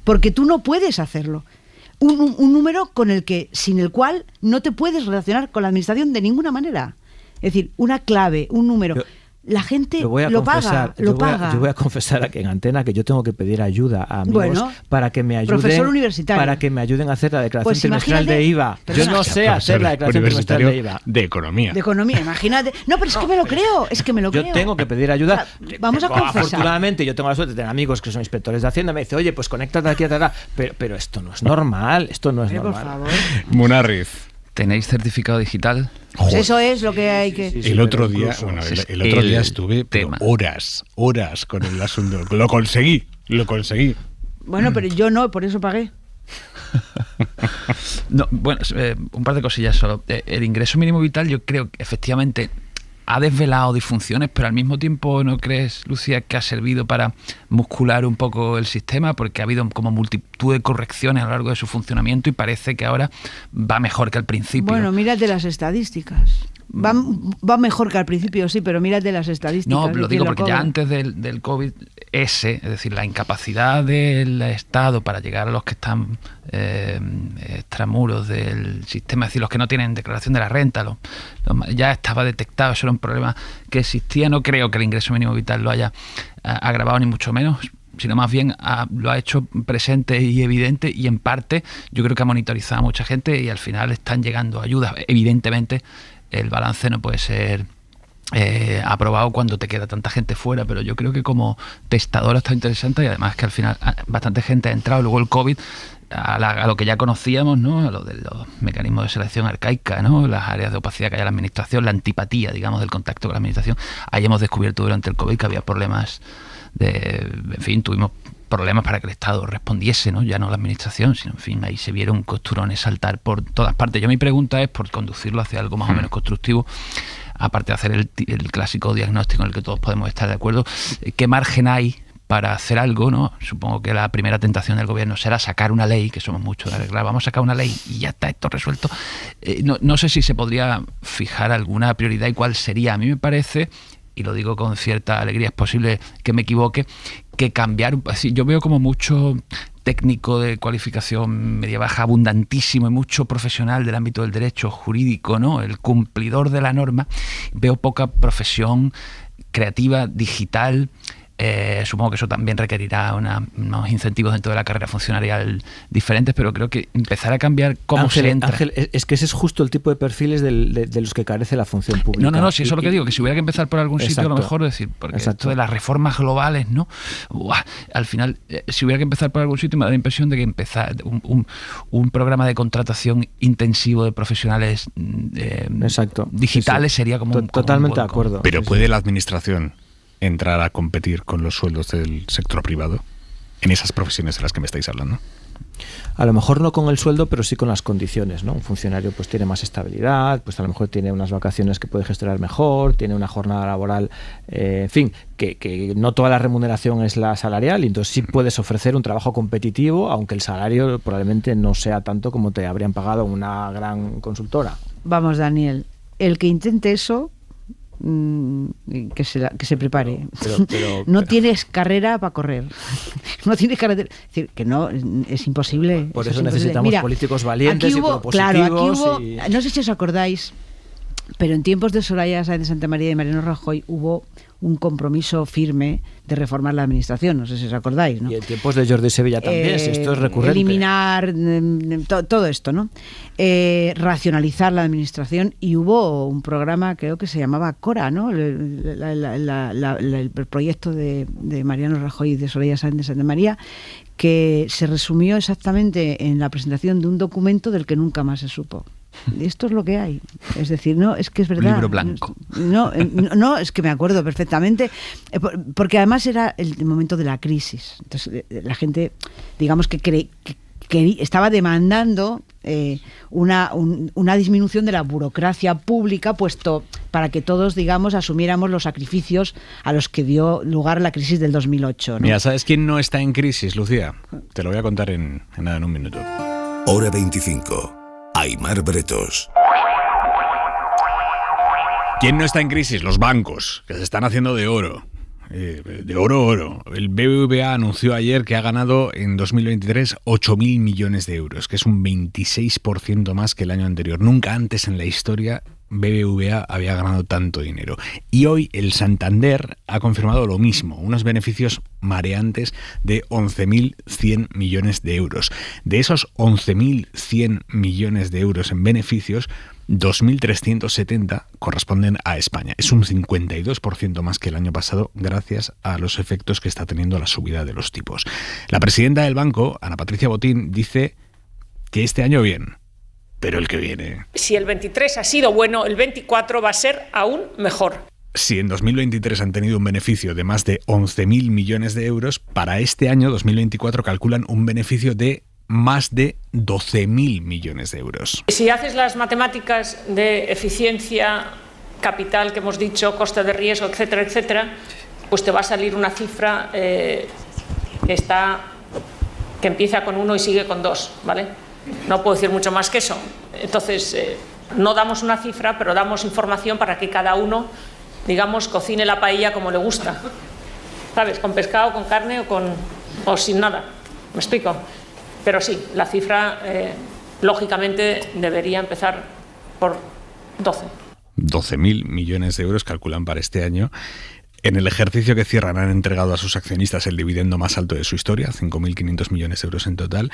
porque tú no puedes hacerlo. Un número sin el cual no te puedes relacionar con la administración de ninguna manera. Es decir, una clave, un número. la gente lo paga. Yo voy a confesar aquí en antena que yo tengo que pedir ayuda a amigos para que me ayuden. Profesor universitario. Para que me ayuden a hacer la declaración Pues trimestral de IVA. Yo no sé hacer la declaración trimestral de IVA. De economía. De economía, imagínate. No, pero es que me lo creo. Yo tengo que pedir ayuda. Vamos a confesar. Afortunadamente, yo tengo la suerte de tener amigos que son inspectores de Hacienda. Me dice, oye, pues conéctate aquí a tal. Pero esto no es normal. Esto no es normal. Por favor. Munarriz. ¿Tenéis certificado digital? Pues eso es lo que hay que... El otro día estuve horas con el asunto. Lo conseguí. Bueno, pero yo no, por eso pagué. No, bueno, un par de cosillas solo. El ingreso mínimo vital yo creo que efectivamente ha desvelado disfunciones, pero al mismo tiempo ¿no crees, Lucía, que ha servido para muscular un poco el sistema? Porque ha habido como multitud de correcciones a lo largo de su funcionamiento y parece que ahora va mejor que al principio. Bueno, mírate las estadísticas. Va mejor que al principio, sí, pero mírate las estadísticas. No, lo digo porque ya antes del COVID, es decir, la incapacidad del Estado para llegar a los que están extramuros del sistema, es decir, los que no tienen declaración de la renta, ya estaba detectado, eso era un problema que existía. No creo que el ingreso mínimo vital lo haya agravado ni mucho menos, sino más bien lo ha hecho presente y evidente, y en parte yo creo que ha monitorizado a mucha gente y al final están llegando ayudas. Evidentemente el balance no puede ser aprobado cuando te queda tanta gente fuera, pero yo creo que como testador está interesante, y además que al final bastante gente ha entrado. Luego el COVID, a lo que ya conocíamos, ¿no? A lo de los mecanismos de selección arcaica, ¿no? Las áreas de opacidad que hay en la administración, la antipatía, digamos, del contacto con la administración. Ahí hemos descubierto durante el COVID que había problemas tuvimos problemas para que el Estado respondiese, ¿no? Ya no la administración, sino, en fin, ahí se vieron costurones saltar por todas partes. Mi pregunta es, por conducirlo hacia algo más o menos constructivo, aparte de hacer el clásico diagnóstico en el que todos podemos estar de acuerdo, ¿qué margen hay para hacer algo, ¿no? Supongo que la primera tentación del gobierno será sacar una ley, que somos muchos de arreglar, vamos a sacar una ley y ya está esto resuelto. No sé si se podría fijar alguna prioridad y cuál sería. A mí me parece, y lo digo con cierta alegría, es posible que me equivoque, que cambiar, yo veo como mucho técnico de cualificación media baja, abundantísimo, y mucho profesional del ámbito del derecho jurídico, ¿no? El cumplidor de la norma. Veo poca profesión creativa, digital. Supongo que eso también requerirá unos incentivos dentro de la carrera funcionarial diferentes, pero creo que empezar a cambiar cómo se entra. Ángel, es que ese es justo el tipo de perfiles de los que carece la función pública. No, si eso es lo que digo, que si hubiera que empezar por algún sitio, a lo mejor decir, porque esto de las reformas globales, ¿no? Al final, si hubiera que empezar por algún sitio, me da la impresión de que empezar un programa de contratación intensivo de profesionales digitales sería como totalmente de acuerdo. Pero ¿puede la administración entrar a competir con los sueldos del sector privado en esas profesiones de las que me estáis hablando? A lo mejor no con el sueldo, pero sí con las condiciones, ¿no? Un funcionario pues tiene más estabilidad, pues a lo mejor tiene unas vacaciones que puede gestionar mejor, tiene una jornada laboral, en fin, que no toda la remuneración es la salarial, y entonces sí puedes ofrecer un trabajo competitivo, aunque el salario probablemente no sea tanto como te habrían pagado en una gran consultora. Vamos, Daniel, el que intente eso, que se prepare. No tienes carrera para correr. No tienes carrera. Es decir, que no, es imposible. Por eso necesitamos políticos valientes y propositivos. Claro, aquí hubo, no sé si os acordáis, pero en tiempos de Soraya Sáenz de Santamaría y Mariano Rajoy hubo un compromiso firme de reformar la administración, no sé si os acordáis, ¿no? Y en tiempos de Jordi Sevilla también, si esto es recurrente. Eliminar todo esto, ¿no? Racionalizar la administración, y hubo un programa, creo que se llamaba Cora, ¿no? El proyecto de Mariano Rajoy y de Soraya Sáenz de Santamaría, que se resumió exactamente en la presentación de un documento del que nunca más se supo. Esto es lo que hay. Es decir, no, es que es verdad. Libro blanco. No, es que me acuerdo perfectamente, porque además era el momento de la crisis. Entonces, la gente, digamos que estaba demandando una disminución de la burocracia pública, puesto para que todos, digamos, asumiéramos los sacrificios a los que dio lugar la crisis del 2008, ¿no? Mira, ¿sabes quién no está en crisis, Lucía? Te lo voy a contar en un minuto. Hora 25. Aimar Bretos. ¿Quién no está en crisis? Los bancos, que se están haciendo de oro. De oro. El BBVA anunció ayer que ha ganado en 2023 8.000 millones de euros, que es un 26% más que el año anterior. Nunca antes en la historia BBVA había ganado tanto dinero. Y hoy el Santander ha confirmado lo mismo, unos beneficios mareantes de 11.100 millones de euros. De esos 11.100 millones de euros en beneficios, 2.370 corresponden a España. Es un 52% más que el año pasado gracias a los efectos que está teniendo la subida de los tipos. La presidenta del banco, Ana Patricia Botín, dice que este año bien, pero el que viene... Si el 23 ha sido bueno, el 24 va a ser aún mejor. Si en 2023 han tenido un beneficio de más de 11.000 millones de euros, para este año, 2024, calculan un beneficio de más de 12.000 millones de euros. Si haces las matemáticas de eficiencia, capital que hemos dicho, coste de riesgo, etcétera, etcétera, pues te va a salir una cifra que empieza con 1 y sigue con 2, ¿vale? No puedo decir mucho más que eso. Entonces, no damos una cifra, pero damos información para que cada uno, digamos, cocine la paella como le gusta. ¿Sabes? Con pescado, con carne o sin nada. ¿Me explico? Pero sí, la cifra, lógicamente, debería empezar por 12. 12.000 millones de euros calculan para este año. En el ejercicio que cierran han entregado a sus accionistas el dividendo más alto de su historia, 5.500 millones de euros en total,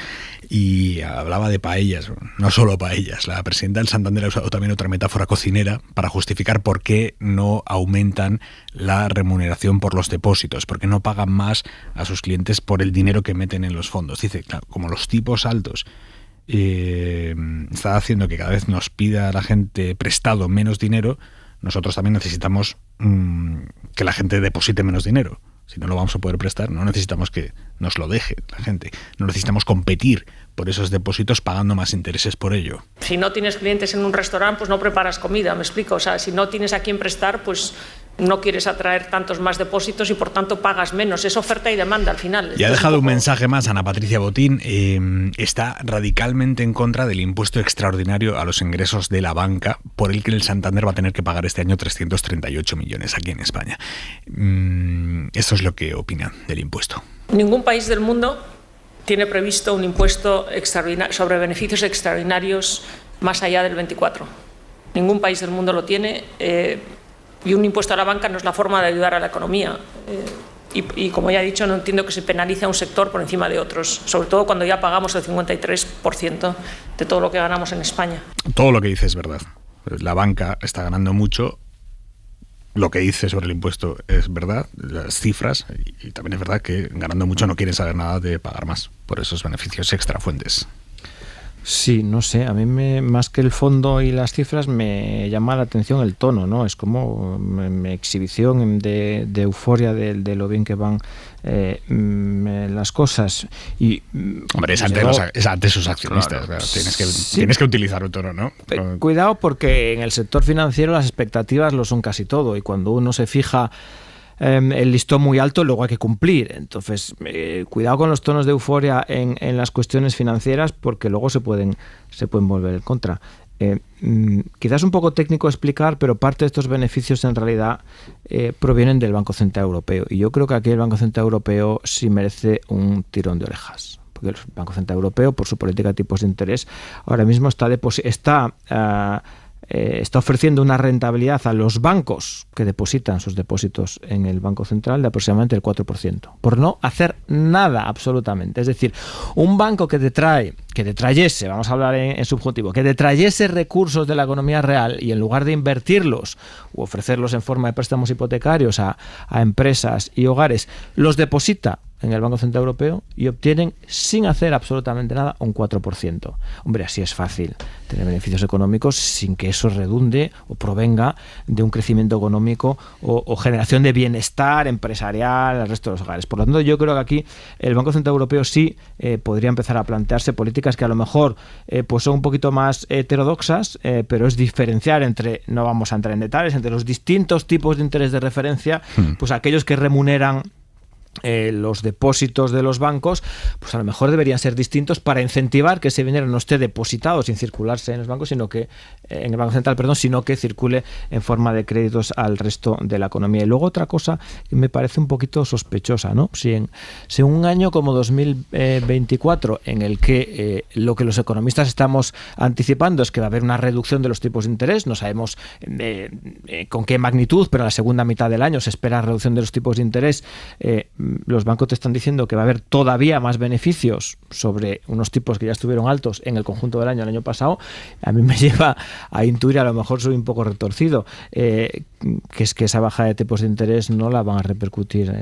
y hablaba de paellas, no solo paellas. La presidenta del Santander ha usado también otra metáfora cocinera para justificar por qué no aumentan la remuneración por los depósitos, por qué no pagan más a sus clientes por el dinero que meten en los fondos. Dice, claro, como los tipos altos está haciendo que cada vez nos pida a la gente prestado menos dinero, nosotros también necesitamos que la gente deposite menos dinero. Si no lo vamos a poder prestar, no necesitamos que nos lo deje la gente. No necesitamos competir por esos depósitos pagando más intereses por ello. Si no tienes clientes en un restaurante, pues no preparas comida, ¿me explico? O sea, si no tienes a quién prestar, pues no quieres atraer tantos más depósitos y por tanto pagas menos. Es oferta y demanda al final. Y ha dejado un mensaje más Ana Patricia Botín. Está radicalmente en contra del impuesto extraordinario a los ingresos de la banca, por el que el Santander va a tener que pagar este año 338 millones aquí en España. Esto es lo que opinan del impuesto. Ningún país del mundo tiene previsto un impuesto extraordinario sobre beneficios extraordinarios más allá del 24. Ningún país del mundo lo tiene. Y un impuesto a la banca no es la forma de ayudar a la economía. Y como ya he dicho, no entiendo que se penalice a un sector por encima de otros, sobre todo cuando ya pagamos el 53% de todo lo que ganamos en España. Todo lo que dice es verdad. La banca está ganando mucho. Lo que dice sobre el impuesto es verdad, las cifras, y también es verdad que ganando mucho no quieren saber nada de pagar más por esos beneficios extrafuentes. Sí, no sé, a mí más que el fondo y las cifras me llama la atención el tono, ¿no? Es como exhibición de euforia de lo bien que van las cosas. Y hombre, es ante sus accionistas, claro. Tienes que utilizar un tono, ¿no? Cuidado, porque en el sector financiero las expectativas lo son casi todo, y cuando uno se fija el listón muy alto, luego hay que cumplir. Entonces, cuidado con los tonos de euforia en las cuestiones financieras, porque luego se pueden volver en contra. Quizás un poco técnico explicar, pero parte de estos beneficios en realidad provienen del Banco Central Europeo, y yo creo que aquí el Banco Central Europeo sí merece un tirón de orejas, porque el Banco Central Europeo, por su política de tipos de interés, ahora mismo está ofreciendo una rentabilidad a los bancos que depositan sus depósitos en el Banco Central de aproximadamente el 4%, por no hacer nada absolutamente. Es decir, un banco que detrayese, vamos a hablar en subjuntivo, que detrayese recursos de la economía real y en lugar de invertirlos u ofrecerlos en forma de préstamos hipotecarios a empresas y hogares, los deposita en el Banco Central Europeo y obtienen, sin hacer absolutamente nada, un 4%. Hombre, así es fácil tener beneficios económicos sin que eso redunde o provenga de un crecimiento económico o generación de bienestar empresarial al resto de los hogares. Por lo tanto, yo creo que aquí el Banco Central Europeo sí podría empezar a plantearse políticas que a lo mejor pues son un poquito más heterodoxas, pero es diferenciar entre, no vamos a entrar en detalles, entre los distintos tipos de interés de referencia, pues aquellos que remuneran los depósitos de los bancos, pues a lo mejor deberían ser distintos para incentivar que ese dinero no esté depositado sin circularse en los bancos, sino que en el Banco Central, sino que circule en forma de créditos al resto de la economía. Y luego otra cosa que me parece un poquito sospechosa, ¿no? Si en un año como 2024, en el que lo que los economistas estamos anticipando es que va a haber una reducción de los tipos de interés, no sabemos con qué magnitud, pero en la segunda mitad del año se espera reducción de los tipos de interés, los bancos te están diciendo que va a haber todavía más beneficios sobre unos tipos que ya estuvieron altos en el conjunto del año, el año pasado. A mí me lleva a intuir, a lo mejor soy un poco retorcido, que es que esa baja de tipos de interés no la van a repercutir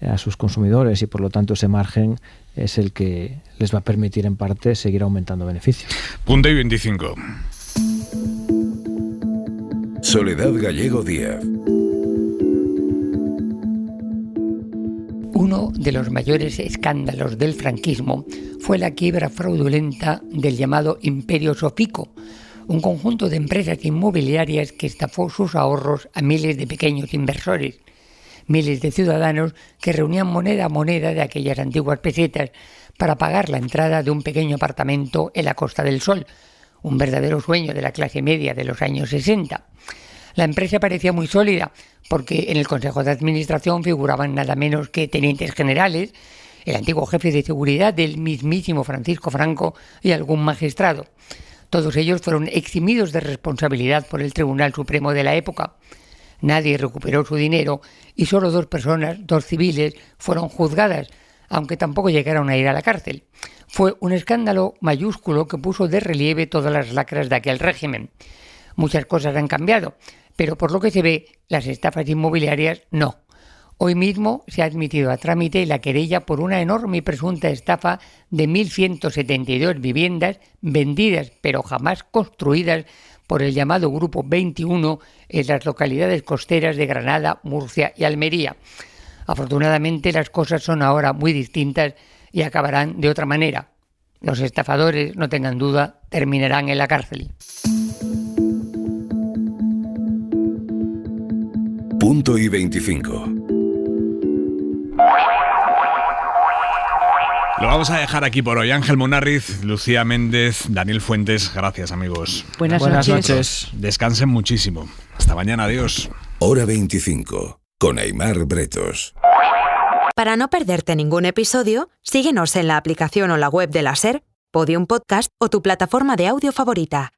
a sus consumidores y por lo tanto ese margen es el que les va a permitir en parte seguir aumentando beneficios. Punto y 25. Soledad Gallego Díaz. Uno de los mayores escándalos del franquismo fue la quiebra fraudulenta del llamado Imperio Sofico, un conjunto de empresas inmobiliarias que estafó sus ahorros a miles de pequeños inversores, miles de ciudadanos que reunían moneda a moneda de aquellas antiguas pesetas para pagar la entrada de un pequeño apartamento en la Costa del Sol, un verdadero sueño de la clase media de los años 60. La empresa parecía muy sólida porque en el Consejo de Administración figuraban nada menos que tenientes generales, el antiguo jefe de seguridad del mismísimo Francisco Franco y algún magistrado. Todos ellos fueron eximidos de responsabilidad por el Tribunal Supremo de la época. Nadie recuperó su dinero y solo 2 personas, 2 civiles, fueron juzgadas, aunque tampoco llegaron a ir a la cárcel. Fue un escándalo mayúsculo que puso de relieve todas las lacras de aquel régimen. Muchas cosas han cambiado, pero por lo que se ve, las estafas inmobiliarias no. Hoy mismo se ha admitido a trámite la querella por una enorme y presunta estafa de 1.172 viviendas vendidas pero jamás construidas por el llamado Grupo 21 en las localidades costeras de Granada, Murcia y Almería. Afortunadamente las cosas son ahora muy distintas y acabarán de otra manera. Los estafadores, no tengan duda, terminarán en la cárcel. Punto y 25. Lo vamos a dejar aquí por hoy. Ángel Munarriz, Lucía Méndez, Daniel Fuentes, gracias amigos. Buenas noches. Descansen muchísimo. Hasta mañana, adiós. Hora 25, con Aimar Bretos. Para no perderte ningún episodio, síguenos en la aplicación o la web de la SER, Podium Podcast o tu plataforma de audio favorita.